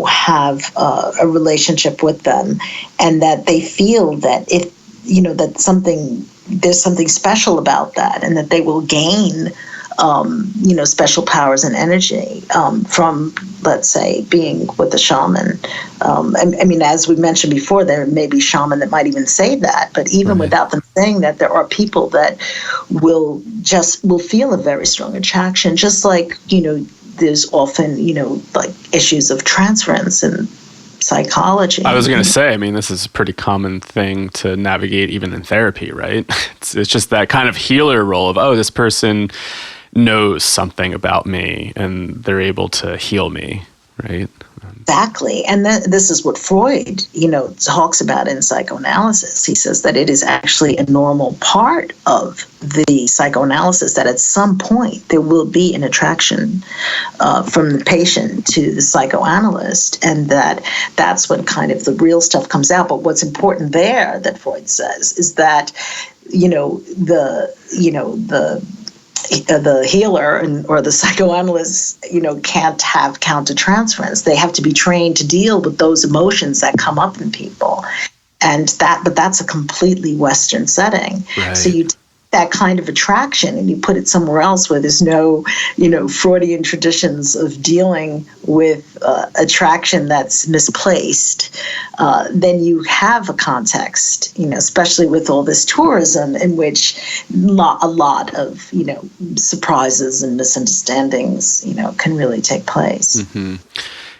have a relationship with them, and that they feel that if, that there's something special about that, and that they will gain, special powers and energy from, let's say, being with a shaman. I mean, as we mentioned before, there may be shaman that might even say that, but even without them saying that, there are people that will feel a very strong attraction, just like, there's often, like issues of transference and psychology. I was going to say, I mean, this is a pretty common thing to navigate even in therapy, right? It's just that kind of healer role of, oh, this person knows something about me and they're able to heal me, right? Exactly. And this is what Freud, talks about in psychoanalysis. He says that it is actually a normal part of the psychoanalysis that at some point there will be an attraction from the patient to the psychoanalyst, and that's when kind of the real stuff comes out. But what's important there, that Freud says, is that, the healer or the psychoanalyst, can't have countertransference. They have to be trained to deal with those emotions that come up in people, but that's a completely Western setting. Right. So you take that kind of attraction and you put it somewhere else where there's no, Freudian traditions of dealing with attraction that's misplaced. Then you have a context, especially with all this tourism, in which a lot of, surprises and misunderstandings, can really take place. Mm-hmm.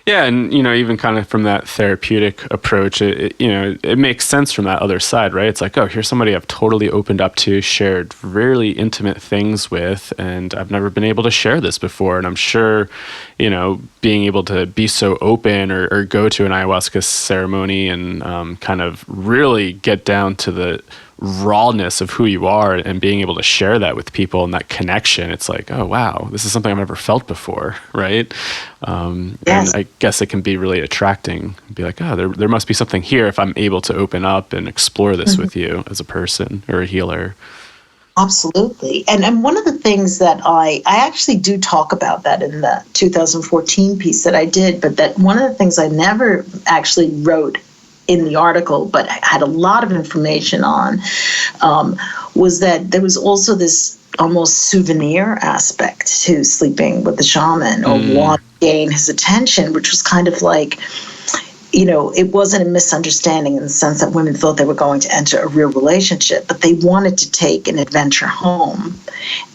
Yeah, and even kind of from that therapeutic approach, it makes sense from that other side, right? It's like, oh, here's somebody I've totally opened up to, shared really intimate things with, and I've never been able to share this before. And I'm sure, being able to be so open or go to an ayahuasca ceremony and kind of really get down to the rawness of who you are and being able to share that with people and that connection, it's like, oh, wow, this is something I've never felt before, right? Yes. And I guess it can be really attracting. Be like, oh, there must be something here if I'm able to open up and explore this with you as a person or a healer. Absolutely. And one of the things that I actually do talk about that in the 2014 piece that I did, but that one of the things I never actually wrote in the article, but I had a lot of information on, was that there was also this almost souvenir aspect to sleeping with the shaman or wanting to gain his attention, which was kind of like, it wasn't a misunderstanding in the sense that women thought they were going to enter a real relationship, but they wanted to take an adventure home,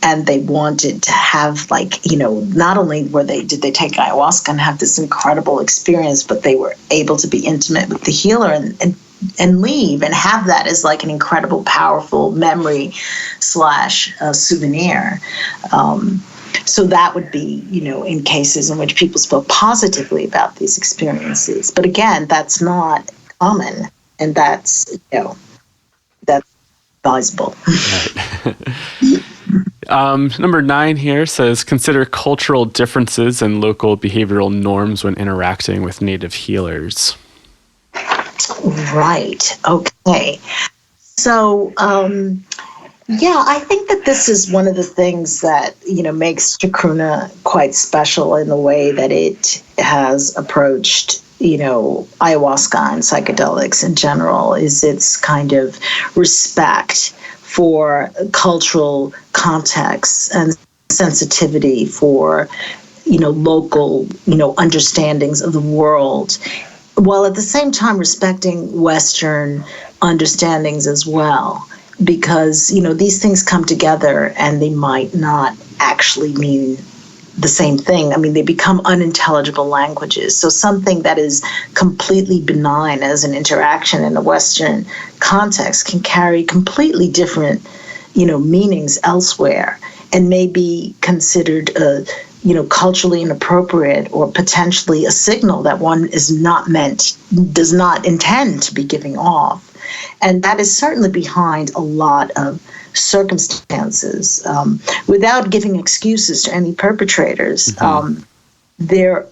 and they wanted to have, like, not only did they take ayahuasca and have this incredible experience, but they were able to be intimate with the healer and leave and have that as like an incredible, powerful memory / souvenir. So that would be, in cases in which people spoke positively about these experiences. But again, that's not common, and that's advisable. Right. Number 9 here says, consider cultural differences and local behavioral norms when interacting with native healers. Right. Okay. So, I think that this is one of the things that, makes Chacruna quite special in the way that it has approached, ayahuasca and psychedelics in general, is its kind of respect for cultural contexts and sensitivity for, local, understandings of the world, while at the same time respecting Western understandings as well. Because, these things come together and they might not actually mean the same thing. I mean, they become unintelligible languages. So something that is completely benign as an interaction in a Western context can carry completely different, meanings elsewhere, and may be considered culturally inappropriate or potentially a signal that one does not intend to be giving off. And that is certainly behind a lot of circumstances. Without giving excuses to any perpetrators, there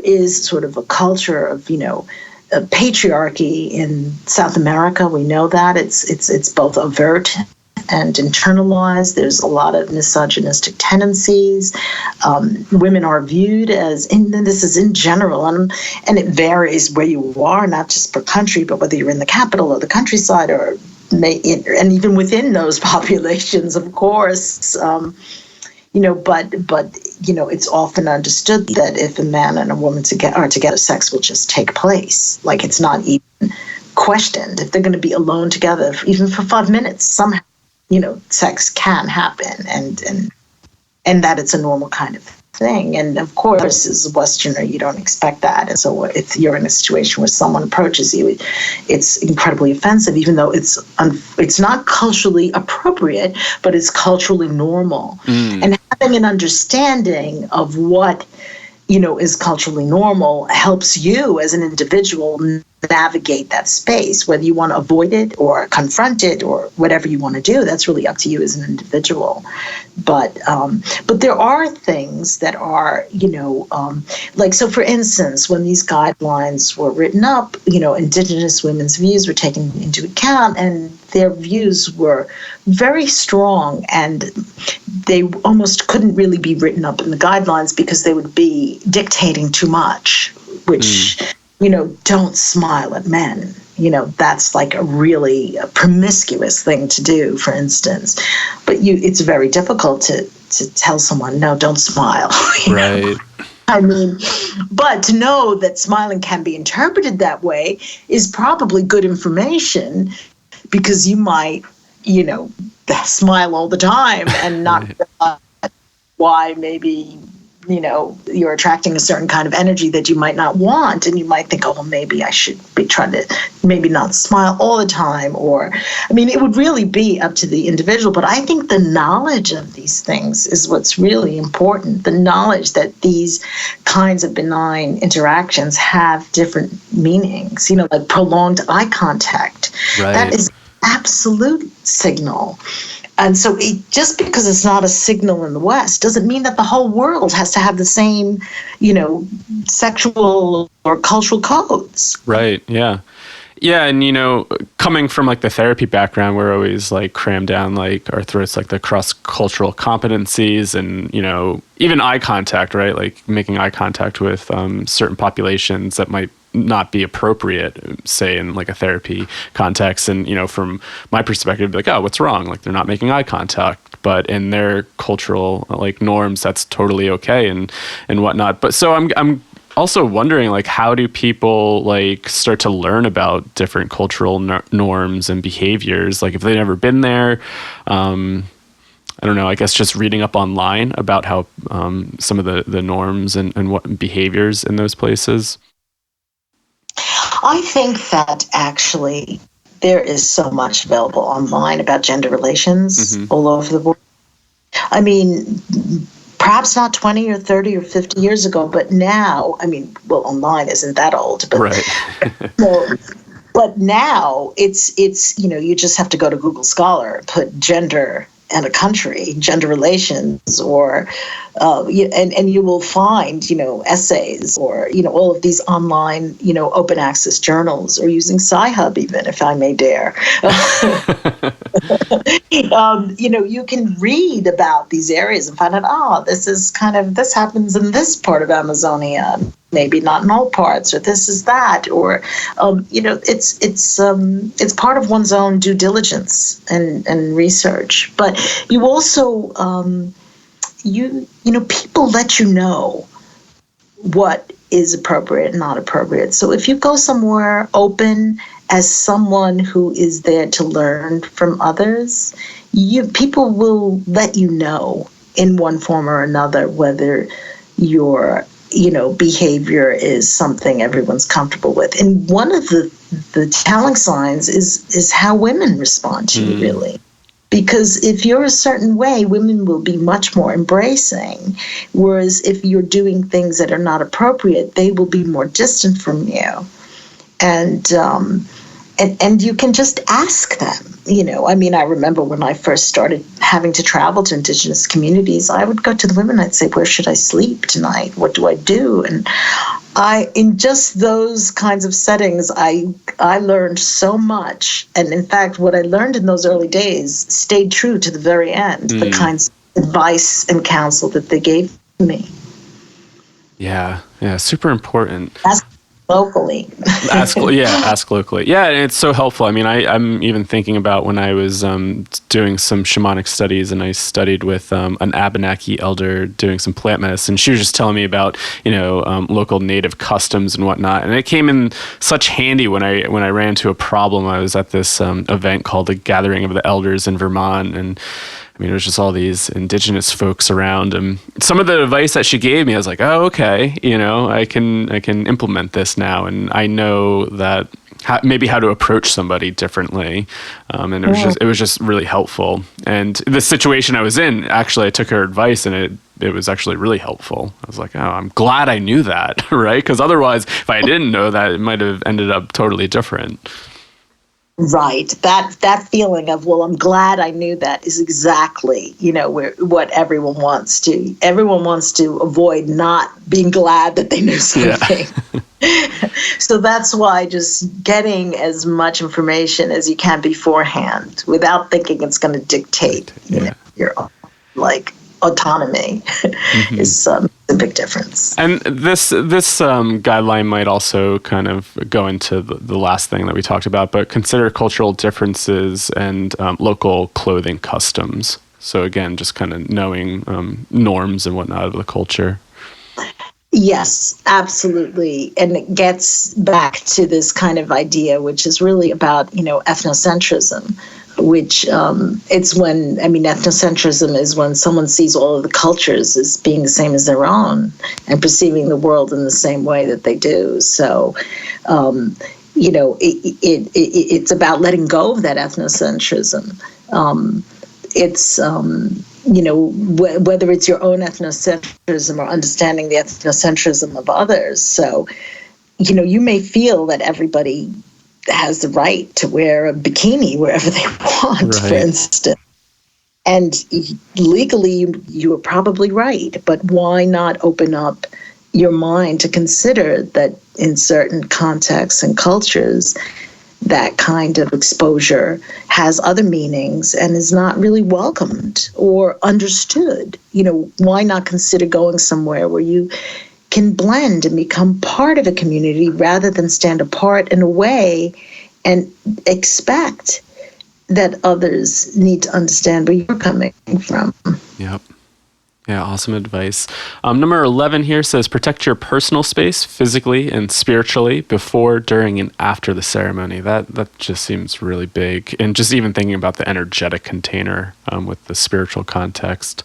is sort of a culture of, a patriarchy in South America. We know that it's both overt and internalized. There's a lot of misogynistic tendencies. Women are viewed as, and this is in general, and it varies where you are, not just per country, but whether you're in the capital or the countryside, and even within those populations, of course. But it's often understood that if a man and a woman are together, sex will just take place. Like, it's not even questioned. If they're going to be alone together, even for 5 minutes, somehow, sex can happen, and that it's a normal kind of thing. And of course, as a Westerner, you don't expect that. And so if you're in a situation where someone approaches you, it's incredibly offensive, even though it's not culturally appropriate, but it's culturally normal. And having an understanding of what is culturally normal helps you as an individual navigate that space, whether you want to avoid it or confront it or whatever you want to do. That's really up to you as an individual. But there are things that are, so for instance, when these guidelines were written up, Indigenous women's views were taken into account, and their views were very strong, and they almost couldn't really be written up in the guidelines because they would be dictating too much, which, don't smile at men. That's like a really promiscuous thing to do, for instance. But it's very difficult to tell someone, no, don't smile. Right. I mean, but to know that smiling can be interpreted that way is probably good information, because you might, smile all the time and not realize why maybe, you're attracting a certain kind of energy that you might not want. And you might think, oh, well, maybe I should be trying to maybe not smile all the time. Or, it would really be up to the individual. But I think the knowledge of these things is what's really important. The knowledge that these kinds of benign interactions have different meanings, like prolonged eye contact. Right. That is absolute signal. And so just because it's not a signal in the West doesn't mean that the whole world has to have the same, sexual or cultural codes. Right. Yeah. Yeah. And, coming from like the therapy background, we're always like crammed down like our throats, like the cross-cultural competencies and, even eye contact, right? Like making eye contact with certain populations that might not be appropriate, say in like a therapy context. And, from my perspective, like, oh, what's wrong? Like they're not making eye contact, but in their cultural like norms, that's totally okay and whatnot. But so I'm also wondering, like, how do people like start to learn about different cultural norms and behaviors? Like if they've never been there, I don't know, I guess just reading up online about how some of the norms and what behaviors in those places. I think that actually there is so much available online about gender relations all over the world. Perhaps not 20 or 30 or 50 years ago, but now, online isn't that old, but right. But now it's you just have to go to Google Scholar, put gender and a country, gender relations, or and you will find essays or all of these online open access journals, or using Sci-Hub even, if I may dare. You can read about these areas and find out, this happens in this part of Amazonia, maybe not in all parts, or this is that, or it's part of one's own due diligence and research. But you also people let you know what is appropriate and not appropriate. So if you go somewhere open as someone who is there to learn from others, people will let you know in one form or another whether your behavior is something everyone's comfortable with. And one of the telling signs is how women respond to you, really. Because if you're a certain way, women will be much more embracing. Whereas if you're doing things that are not appropriate, they will be more distant from you. And you can just ask them. I remember when I first started having to travel to indigenous communities, I would go to the women, I'd say, where should I sleep tonight? What do I do? And in just those kinds of settings, I learned so much. And in fact, what I learned in those early days stayed true to the very end, the kinds of advice and counsel that they gave me. Yeah, super important. Locally. Ask locally. Yeah, and it's so helpful. I mean, I'm even thinking about when I was doing some shamanic studies, and I studied with an Abenaki elder doing some plant medicine. She was just telling me about, local native customs and whatnot. And it came in such handy when I ran into a problem. I was at this event called the Gathering of the Elders in Vermont, and it was just all these indigenous folks around, and some of the advice that she gave me, I was like, oh, okay, I can implement this now, and I know that maybe how to approach somebody differently, and it was just really helpful. And the situation I was in, actually, I took her advice, and it was actually really helpful. I was like, oh, I'm glad I knew that, right? Because otherwise, if I didn't know that, it might have ended up totally different. Right. That feeling of, well, I'm glad I knew that is exactly, what everyone wants to. Everyone wants to avoid not being glad that they knew something. Yeah. So that's why just getting as much information as you can beforehand without thinking it's going to dictate your autonomy is a big difference. And this guideline might also kind of go into the last thing that we talked about, but consider cultural differences and local clothing customs. So again, just kind of knowing norms and whatnot of the culture. Yes, absolutely. And it gets back to this kind of idea, which is really about, ethnocentrism, which ethnocentrism is when someone sees all of the cultures as being the same as their own and perceiving the world in the same way that they do. So, it's about letting go of that ethnocentrism. Whether it's your own ethnocentrism or understanding the ethnocentrism of others. So, you may feel that everybody has the right to wear a bikini wherever they want, right, for instance. And legally, you are probably right. But why not open up your mind to consider that in certain contexts and cultures, that kind of exposure has other meanings and is not really welcomed or understood? Why not consider going somewhere where you can blend and become part of a community rather than stand apart and away and expect that others need to understand where you're coming from. Yep. Yeah, awesome advice. Number 11 here says, protect your personal space physically and spiritually before, during, and after the ceremony. That just seems really big. And just even thinking about the energetic container with the spiritual context.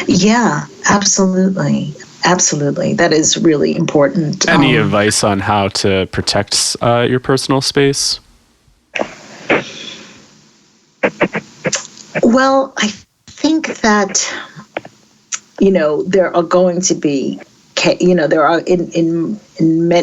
Yeah, absolutely. Absolutely. That is really important. Any advice on how to protect your personal space? Well, I think that, there are going to be, there are in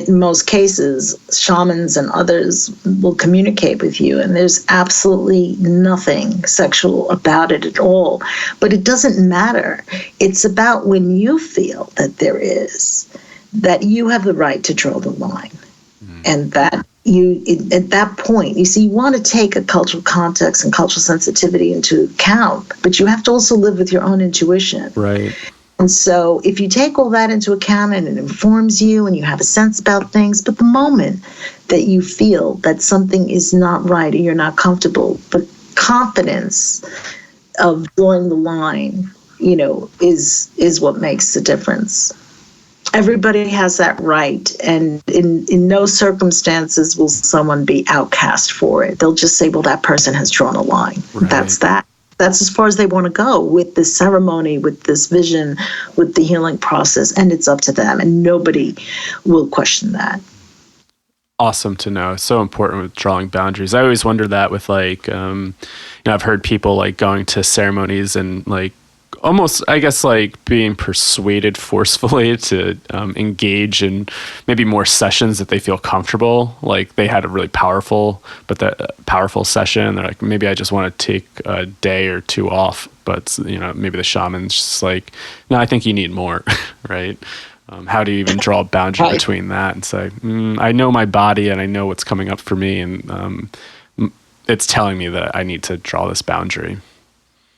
most cases, shamans and others will communicate with you, and there's absolutely nothing sexual about it at all. But it doesn't matter. It's about when you feel that there is, that you have the right to draw the line, and that at that point, you want to take a cultural context and cultural sensitivity into account, but you have to also live with your own intuition. Right. And so if you take all that into account and it informs you and you have a sense about things, but the moment that you feel that something is not right and you're not comfortable, but confidence of drawing the line, is what makes the difference. Everybody has that right, and in no circumstances will someone be outcast for it. They'll just say, well, that person has drawn a line. Right. That's that. That's as far as they want to go with this ceremony, with this vision, with the healing process, and it's up to them, and nobody will question that. awesome to know. It's so important with drawing boundaries. I always wonder that with like, I've heard people like going to ceremonies and like almost, I guess, like being persuaded forcefully to engage in maybe more sessions that they feel comfortable. Like they had a really powerful session. They're like, maybe I just want to take a day or two off. But, maybe the shaman's just like, no, I think you need more, right? How do you even draw a boundary between that and say, I know my body and I know what's coming up for me, and it's telling me that I need to draw this boundary.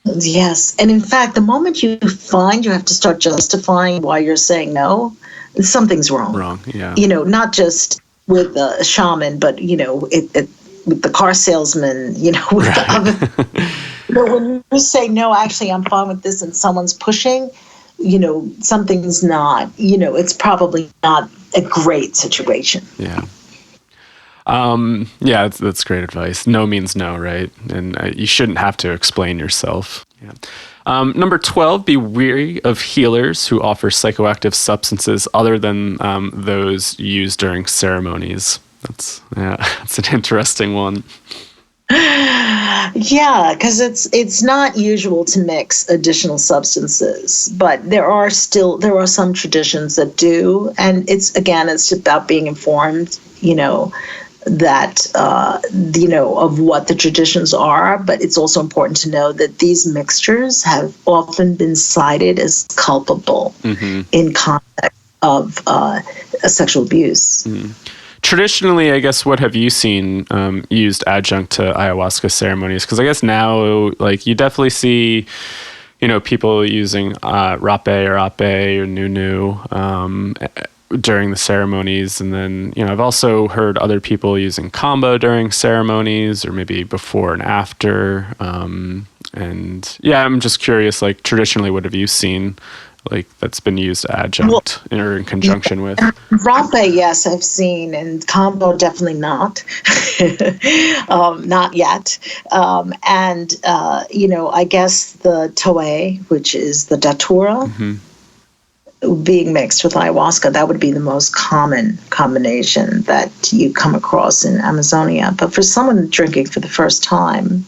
Yes. And in fact, the moment you find you have to start justifying why you're saying no, something's wrong. Wrong, yeah. Not just with a shaman, but, with the car salesman, with the other. When you say, no, actually, I'm fine with this, and someone's pushing, something's not, it's probably not a great situation. Yeah. That's great advice. No means no, right? And you shouldn't have to explain yourself. Yeah. Number 12, be wary of healers who offer psychoactive substances other than those used during ceremonies. That's an interesting one. Yeah, because it's not usual to mix additional substances, but there are some traditions that do, and it's about being informed, that of what the traditions are. But it's also important to know that these mixtures have often been cited as culpable in context of sexual abuse. Traditionally, I guess, what have you seen used adjunct to ayahuasca ceremonies? Because I guess now, like, you definitely see, people using rape or nunu during the ceremonies. And then, I've also heard other people using combo during ceremonies or maybe before and after. I'm just curious, like, traditionally, what have you seen like that's been used adjunct or in conjunction with? Rape, yes, I've seen, and combo definitely not. Not yet. I guess the toe, which is the datura, being mixed with ayahuasca, that would be the most common combination that you come across in Amazonia. But for someone drinking for the first time,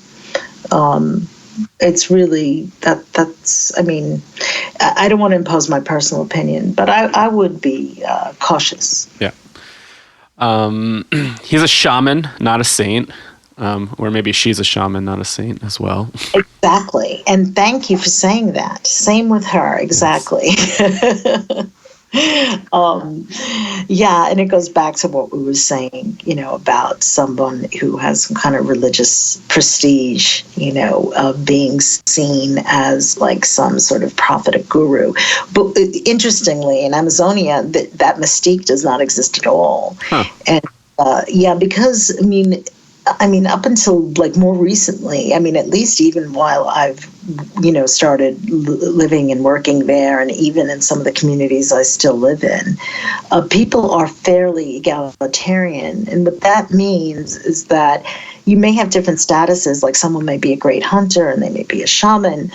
it's really I don't want to impose my personal opinion, but I would be cautious. Yeah. He's a shaman, not a saint. Or maybe she's a shaman, not a saint as well. Exactly. And thank you for saying that. Same with her. Exactly. Yes. And it goes back to what we were saying, about someone who has some kind of religious prestige, of being seen as like some sort of prophet or guru. But interestingly, in Amazonia, that mystique does not exist at all. Huh. And because, up until like more recently, at least even while I've, started living and working there, and even in some of the communities I still live in, people are fairly egalitarian. And what that means is that you may have different statuses, like someone may be a great hunter and they may be a shaman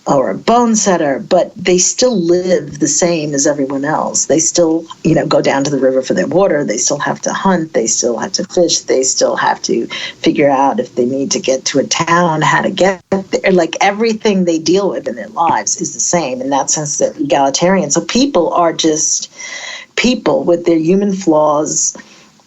or a bone setter, but they still live the same as everyone else. They still, go down to the river for their water. They still have to hunt. They still have to fish. They still have to figure out if they need to get to a town, how to get there. Like everything they deal with in their lives is the same. In that sense, they're egalitarian. So people are just people with their human flaws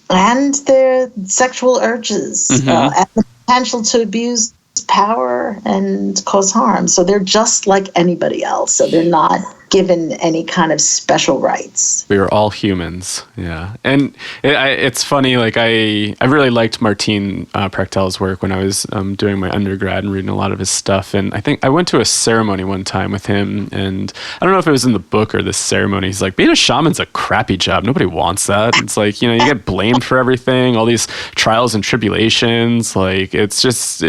and their sexual urges and the potential to abuse power and cause harm. So they're just like anybody else. So they're not given any kind of special rights. We are all humans. Yeah. And it's funny, like I really liked Martin Prechtel's work when I was doing my undergrad and reading a lot of his stuff. And I think I went to a ceremony one time with him, and I don't know if it was in the book or this ceremony. He's like, being a shaman's a crappy job. Nobody wants that. It's like, you get blamed for everything, all these trials and tribulations. Like, it's just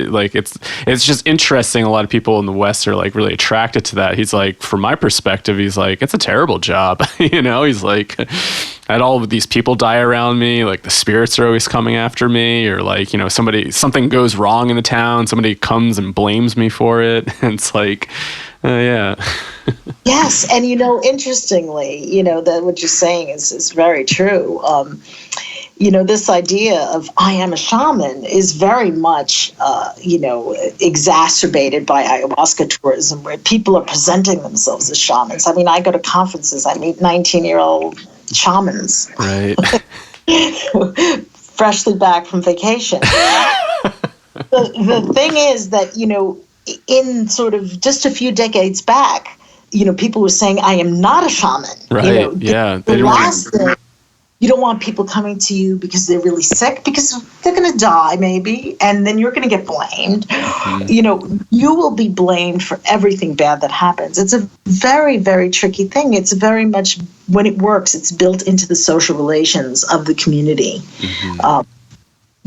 interesting. A lot of people in the West are like really attracted to that. He's like, from my perspective, he's like, it's a terrible job. He's like, I had all of these people die around me. Like the spirits are always coming after me, or like, something goes wrong in the town. Somebody comes and blames me for it. And it's like, yeah. Yes. And, interestingly, that what you're saying is very true. this idea of I am a shaman is very much, exacerbated by ayahuasca tourism, where people are presenting themselves as shamans. I mean, I go to conferences, I meet 19-year-old shamans. Right. Freshly back from vacation. The thing is that, in sort of just a few decades back, people were saying, I am not a shaman. Right. Yeah. The last thing, you don't want people coming to you because they're really sick, because they're going to die maybe, and then you're going to get blamed. Mm-hmm. You will be blamed for everything bad that happens. It's a very, very tricky thing. It's very much, when it works, it's built into the social relations of the community. Mm-hmm.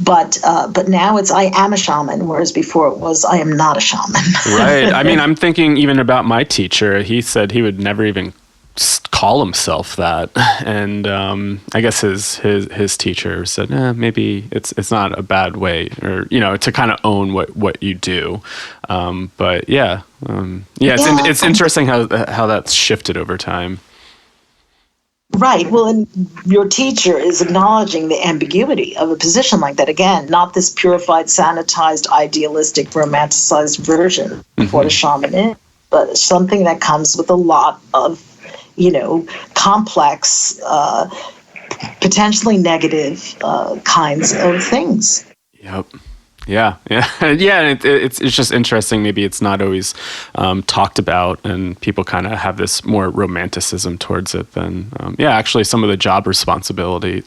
But now it's I am a shaman, whereas before it was I am not a shaman. Right. I mean, I'm thinking even about my teacher. He said he would never even call himself that, and I guess his teacher said, maybe it's not a bad way, or to kind of own what you do. It's interesting how that's shifted over time. Right. Well, and your teacher is acknowledging the ambiguity of a position like that. Again, not this purified, sanitized, idealistic, romanticized version of what a shaman is, but something that comes with a lot of, complex, potentially negative kinds of things. Yep. Yeah. It's just interesting. Maybe it's not always talked about, and people kind of have this more romanticism towards it than, actually some of the job responsibility.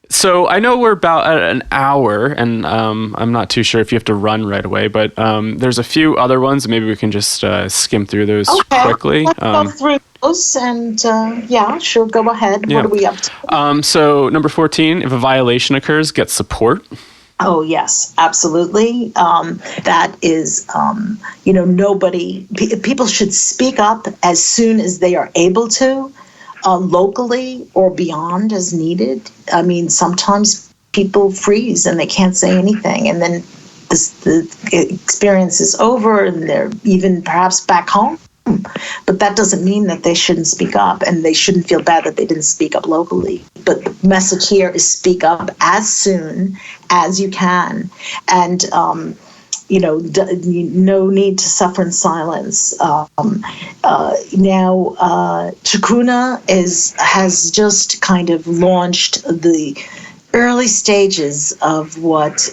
So I know we're about at an hour, and I'm not too sure if you have to run right away, but there's a few other ones. Maybe we can just skim through those quickly. Let's go through those, and sure, go ahead. Yeah. What are we up to? So number 14, if a violation occurs, get support. Oh, yes, absolutely. That is, people should speak up as soon as they are able to, locally or beyond as needed. I mean, sometimes people freeze and they can't say anything, and then the experience is over and they're even perhaps back home. But that doesn't mean that they shouldn't speak up, and they shouldn't feel bad that they didn't speak up locally. But the message here is speak up as soon as you can. And, no need to suffer in silence. Now, Chacruna has just kind of launched the early stages of what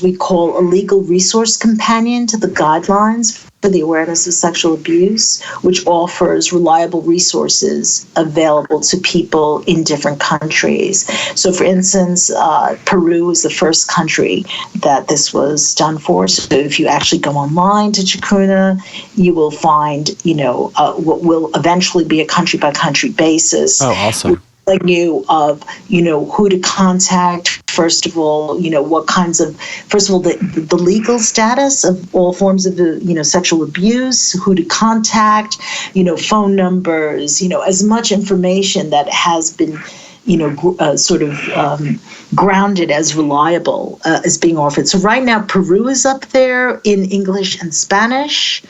we call a legal resource companion to the guidelines for the awareness of sexual abuse, which offers reliable resources available to people in different countries. So, for instance, Peru is the first country that this was done for. So if you actually go online to Chacruna, you will find, what will eventually be a country-by-country basis. Oh, awesome. You of who to contact, first of all, what kinds of, first of all, the legal status of all forms of sexual abuse, who to contact, phone numbers, as much information that has been grounded as reliable is being offered. So right now Peru is up there in English and Spanish.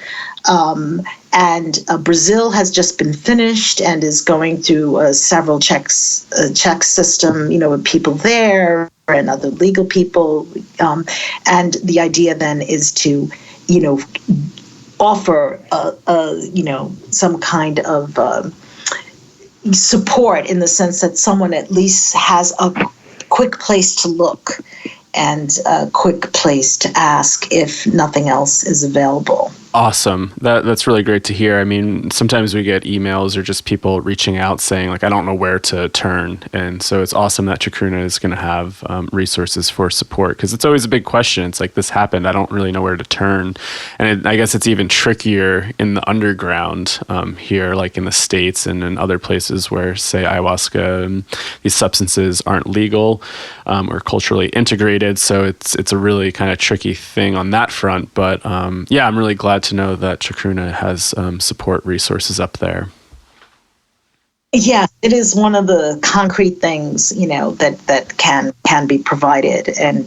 And Brazil has just been finished and is going through several check system, with people there and other legal people. And the idea then is to, offer, some kind of support, in the sense that someone at least has a quick place to look and a quick place to ask if nothing else is available. Awesome. That's really great to hear. I mean, sometimes we get emails or just people reaching out saying, I don't know where to turn. And so it's awesome that Chacruna is going to have resources for support, because it's always a big question. It's like, this happened, I don't really know where to turn. And I guess it's even trickier in the underground here, like in the States and in other places where, say, ayahuasca and these substances aren't legal or culturally integrated. So it's a really kind of tricky thing on that front. But I'm really glad to know that Chacruna has support resources up there. Yeah, it is one of the concrete things, that can be provided, and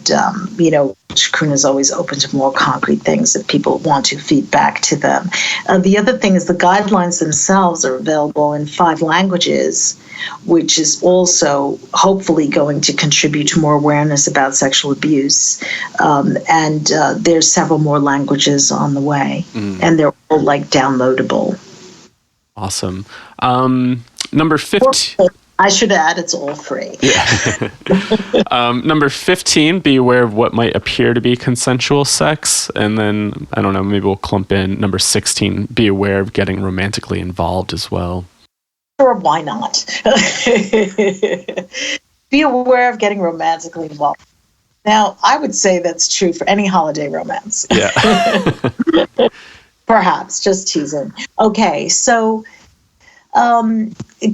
Chacruna is always open to more concrete things that people want to feed back to them. The other thing is the guidelines themselves are available in 5 languages, which is also hopefully going to contribute to more awareness about sexual abuse. And there's several more languages on the way, and they're all downloadable. Awesome. Number 15. I should add, it's all free. Yeah. Number 15, be aware of what might appear to be consensual sex. And then, I don't know, maybe we'll clump in number 16, be aware of getting romantically involved as well. Or why not? Be aware of getting romantically involved. Now, I would say that's true for any holiday romance. Yeah. Perhaps, just teasing. Okay, so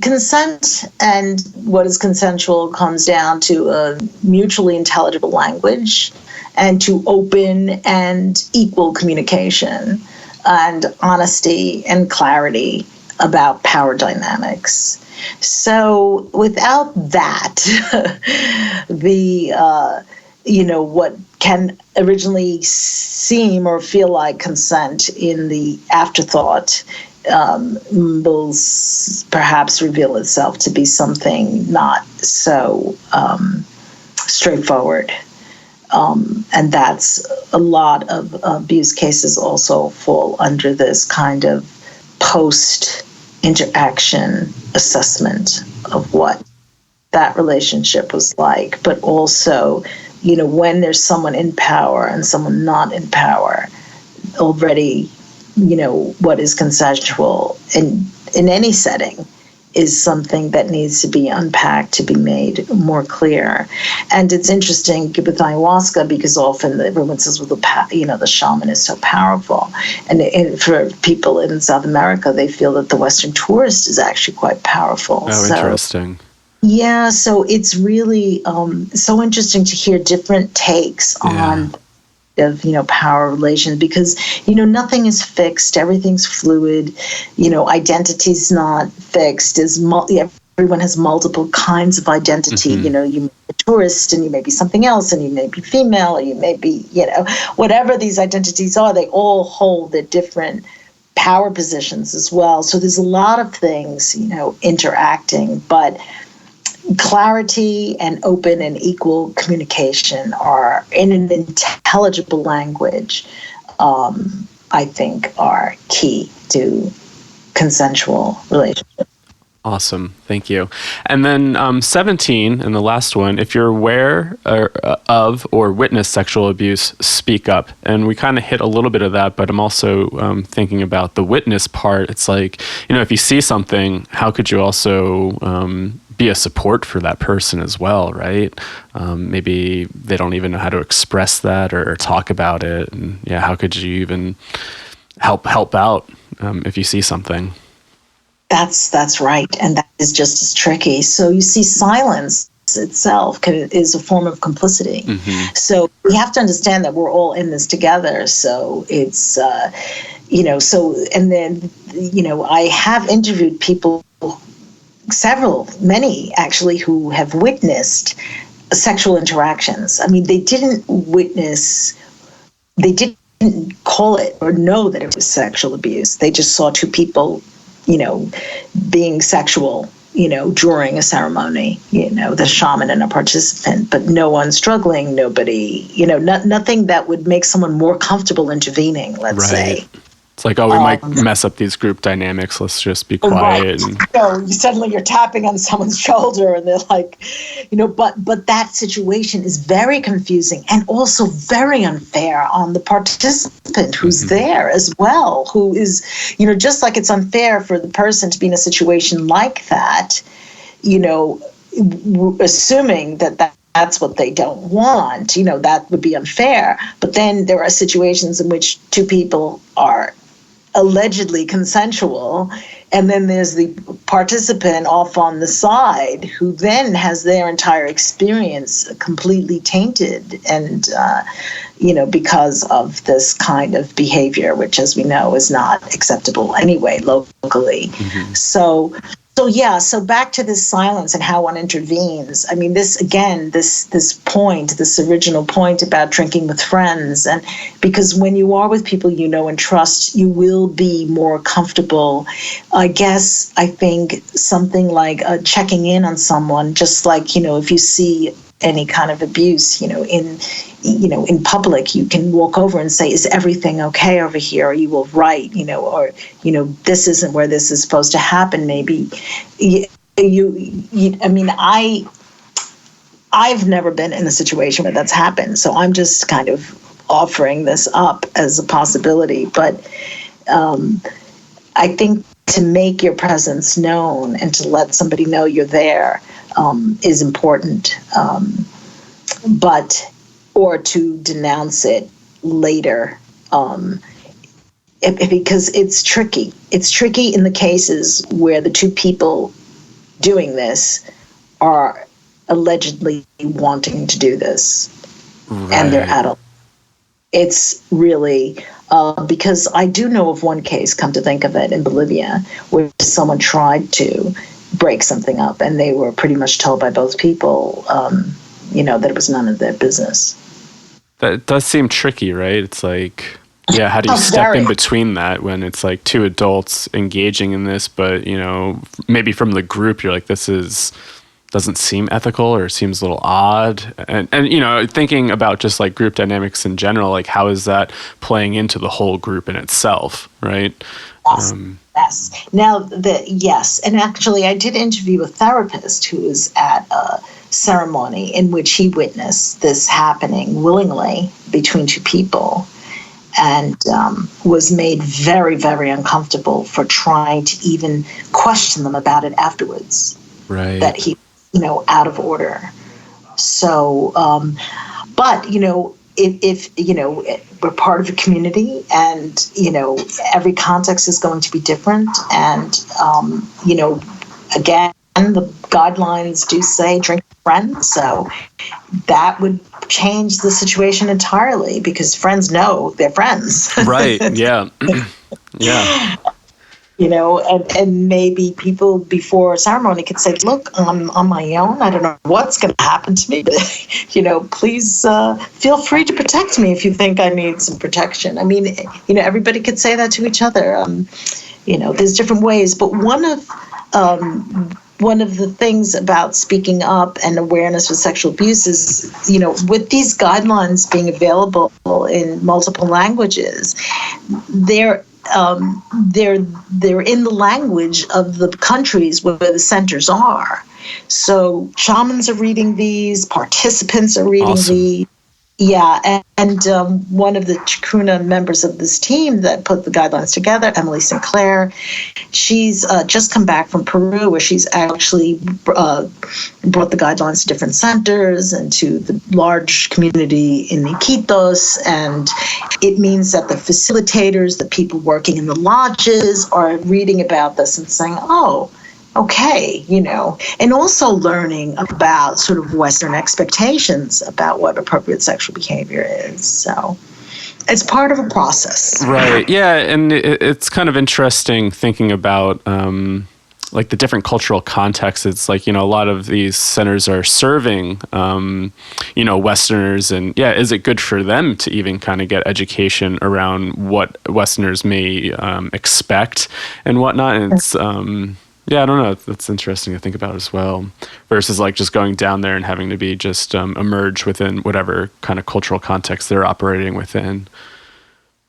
consent and what is consensual comes down to a mutually intelligible language and to open and equal communication and honesty and clarity about power dynamics. So without that, what can originally seem or feel like consent in the afterthought will perhaps reveal itself to be something not so straightforward. And that's a lot of abuse cases also fall under this kind of post-interaction assessment of what that relationship was like, but also, when there's someone in power and someone not in power, already, what is consensual in any setting is something that needs to be unpacked to be made more clear. And it's interesting with ayahuasca because often everyone says, well, the shaman is so powerful. And for people in South America, they feel that the Western tourist is actually quite powerful. Oh, interesting. Yeah, so it's really so interesting to hear different takes on power relations because, nothing is fixed. Everything's fluid. Identity's not fixed. Everyone has multiple kinds of identity. You may be a tourist and you may be something else and you may be female or you may be, whatever these identities are, they all hold their different power positions as well. So there's a lot of things, interacting, but clarity and open and equal communication are in an intelligible language, I think are key to consensual relationships. Awesome. Thank you. And then 17, and the last one, if you're aware of or witness sexual abuse, speak up. And we kind of hit a little bit of that, but I'm also thinking about the witness part. It's like, if you see something, how could you also be a support for that person as well, right? Maybe they don't even know how to express that or talk about it. And how could you even help out if you see something? That's right, and that is just as tricky. So you see, silence itself is a form of complicity. So we have to understand that we're all in this together. So it's and then I have interviewed people, many actually, who have witnessed sexual interactions. I mean, they didn't call it or know that it was sexual abuse. They just saw two people being sexual, during a ceremony, the shaman and a participant, but no one struggling, nobody, nothing that would make someone more comfortable intervening, let's say. It's like, we might mess up these group dynamics. Let's just be quiet. Right. So suddenly you're tapping on someone's shoulder and they're like, but that situation is very confusing and also very unfair on the participant who's there as well, who is, just like it's unfair for the person to be in a situation like that, assuming that's what they don't want, that would be unfair. But then there are situations in which two people are allegedly consensual, and then there's the participant off on the side who then has their entire experience completely tainted and because of this kind of behavior, which, as we know, is not acceptable anyway locally. So So back to this silence and how one intervenes. I mean, this original point about drinking with friends, and because when you are with people you know and trust, you will be more comfortable. I think something like checking in on someone, just like, if you see any kind of abuse, in public, you can walk over and say, "Is everything okay over here? Are you all right?" Or this isn't where this is supposed to happen. Maybe I've never been in a situation where that's happened, so I'm just kind of offering this up as a possibility. But I think to make your presence known and to let somebody know you're there is important. Or to denounce it later, because it's tricky. It's tricky in the cases where the two people doing this are allegedly wanting to do this, right, and they're adults. It's really, because I do know of one case, come to think of it, in Bolivia, where someone tried to break something up, and they were pretty much told by both people, that it was none of their business. That does seem tricky, right? It's like, how do you step in between that when it's like two adults engaging in this, but, maybe from the group, you're like, doesn't seem ethical or seems a little odd. And thinking about just like group dynamics in general, like how is that playing into the whole group in itself, right? Yes. Now, yes. And actually, I did interview a therapist who was at a ceremony in which he witnessed this happening willingly between two people, and was made very, very uncomfortable for trying to even question them about it afterwards. Right. That he, out of order. So, but, if we're part of a community, and every context is going to be different, and again, the guidelines do say drink with friends, so that would change the situation entirely, because friends know they're friends. Right. Yeah. Yeah. And maybe people before a ceremony could say, "Look, I'm on my own. I don't know what's going to happen to me, but, please feel free to protect me if you think I need some protection." I mean, everybody could say that to each other. There's different ways, but one of the things about speaking up and awareness of sexual abuse is, with these guidelines being available in multiple languages, they're in the language of the countries where the centers are. So shamans are reading these, participants are reading these. Yeah, and one of the Chacruna members of this team that put the guidelines together, Emily Sinclair, she's just come back from Peru, where she's actually brought the guidelines to different centers and to the large community in Iquitos. And it means that the facilitators, the people working in the lodges, are reading about this and saying, "Oh, okay," and also learning about sort of Western expectations about what appropriate sexual behavior is. So it's part of a process. Right. Yeah. And it's kind of interesting thinking about like the different cultural contexts. It's like, a lot of these centers are serving, Westerners, and is it good for them to even kind of get education around what Westerners may expect and whatnot? And it's, I don't know. That's interesting to think about as well. Versus like just going down there and having to be just emerge within whatever kind of cultural context they're operating within.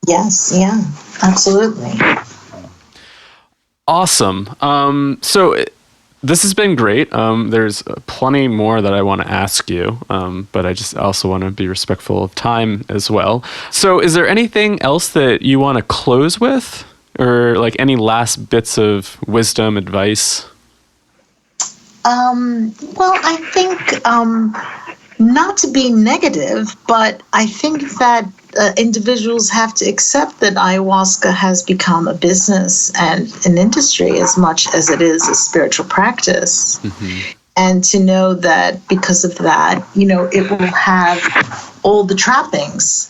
Yes. Yeah. Absolutely. Awesome. So this has been great. There's plenty more that I want to ask you, but I just also want to be respectful of time as well. So is there anything else that you want to close with? Or like any last bits of wisdom, advice? Well, I think not to be negative, but I think that individuals have to accept that ayahuasca has become a business and an industry as much as it is a spiritual practice. Mm-hmm. And to know that because of that, it will have all the trappings,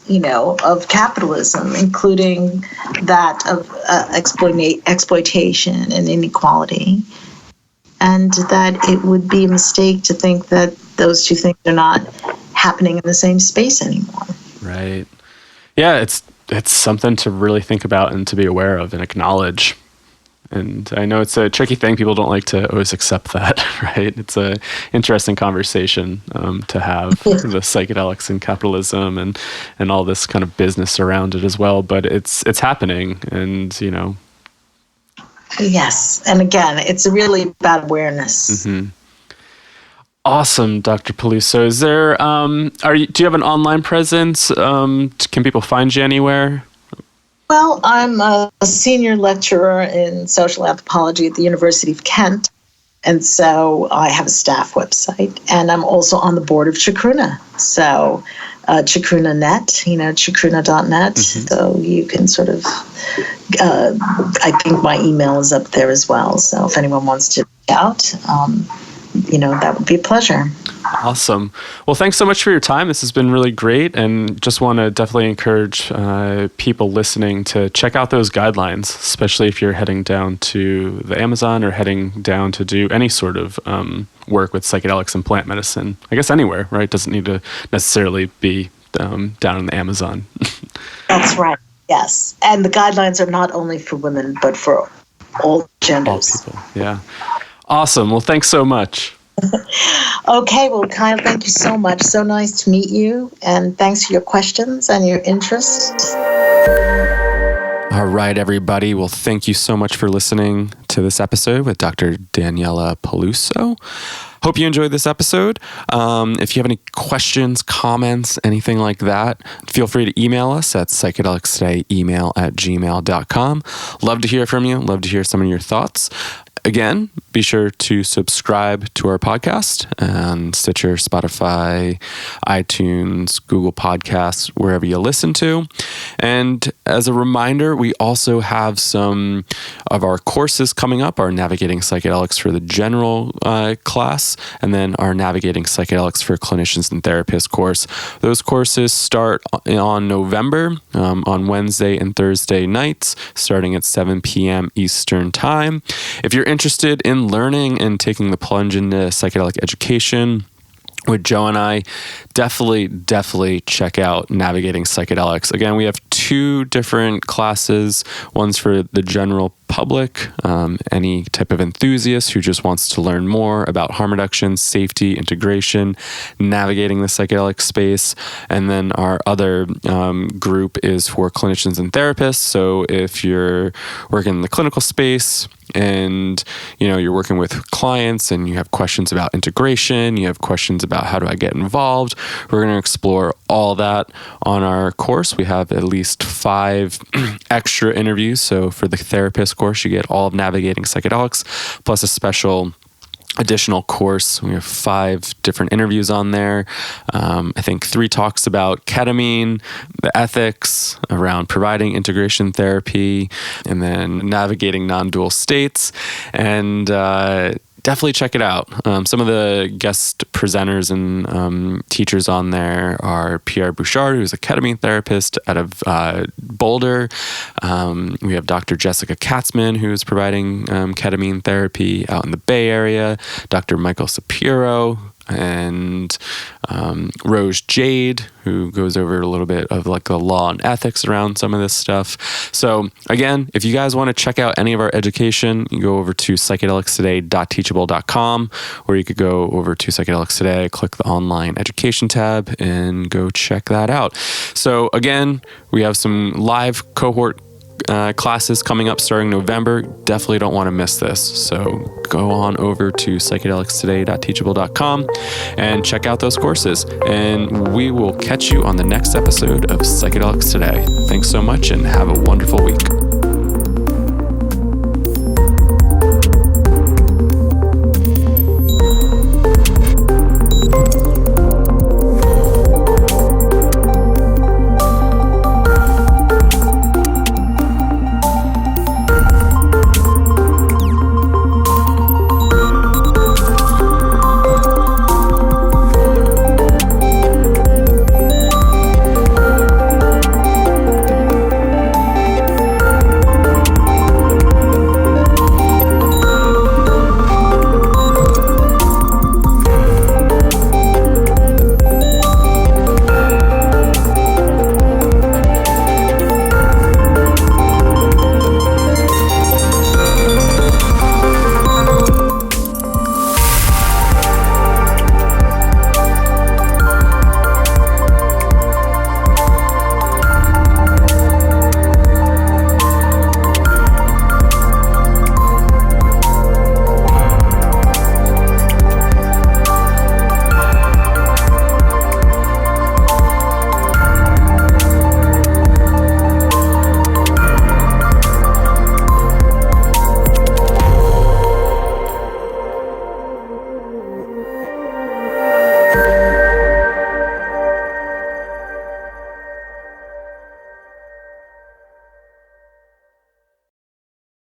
of capitalism, including that of exploitation and inequality. and that it would be a mistake to think that those two things are not happening in the same space anymore. Right. Yeah, it's something to really think about and to be aware of and acknowledge. And I know it's a tricky thing. People don't like to always accept that, right? It's a interesting conversation to have, the psychedelics and capitalism and all this kind of business around it as well. But it's happening, and Yes, and again, it's really about awareness. Mm-hmm. Awesome, Dr. Peluso. Is there? Do you have an online presence? Can people find you anywhere? Well, I'm a senior lecturer in social anthropology at the University of Kent, and so I have a staff website, and I'm also on the board of Chacruna. So Chacruna.net, chacruna.net. Mm-hmm. So you can sort of, I think my email is up there as well. So if anyone wants to reach out, that would be a pleasure. Awesome. Well, thanks so much for your time. This has been really great, and just want to definitely encourage people listening to check out those guidelines, especially if you're heading down to the Amazon or heading down to do any sort of work with psychedelics and plant medicine. I guess anywhere, right? Doesn't need to necessarily be down in the Amazon. That's right. Yes. And the guidelines are not only for women, but for all genders. All people. Yeah. Awesome. Well, thanks so much. Okay, well, Kyle, thank you so much. So nice to meet you, and thanks for your questions and your interest. All right, everybody. Well, thank you so much for listening to this episode with Dr. Daniela Peluso. Hope you enjoyed this episode. If you have any questions, comments, anything like that, feel free to email us at psychedelicstodayemail@gmail.com. Love to hear from you. Love to hear some of your thoughts. Again, be sure to subscribe to our podcast on Stitcher, Spotify, iTunes, Google Podcasts, wherever you listen to. And as a reminder, we also have some of our courses coming up, our Navigating Psychedelics for the general class, and then our Navigating Psychedelics for Clinicians and Therapists course. Those courses start on November, on Wednesday and Thursday nights, starting at 7 p.m. Eastern Time. If you're interested in learning and taking the plunge into psychedelic education with Joe and I, definitely check out Navigating Psychedelics. Again, we have 2 different classes. One's for the general public, any type of enthusiast who just wants to learn more about harm reduction, safety, integration, navigating the psychedelic space. And then our other group is for clinicians and therapists. So if you're working in the clinical space and you're working with clients and you have questions about integration, you have questions about how do I get involved, we're going to explore all that on our course. We have at least 5 extra interviews. So for the therapist course, you get all of Navigating Psychedelics plus a special additional course. We have 5 different interviews on there. I think 3 talks about ketamine, the ethics around providing integration therapy, and then navigating non-dual states. And definitely check it out. Some of the guest presenters and teachers on there are Pierre Bouchard, who's a ketamine therapist out of Boulder. We have Dr. Jessica Katzman, who's providing ketamine therapy out in the Bay Area, Dr. Michael Sapiro, and Rose Jade, who goes over a little bit of like the law and ethics around some of this stuff. So again, if you guys want to check out any of our education, you go over to psychedelicstoday.teachable.com, or you could go over to Psychedelics Today, click the online education tab, and go check that out. So again, we have some live cohort classes coming up starting November. Definitely don't want to miss this. So go on over to psychedelicstoday.teachable.com and check out those courses. And we will catch you on the next episode of Psychedelics Today. Thanks so much and have a wonderful week.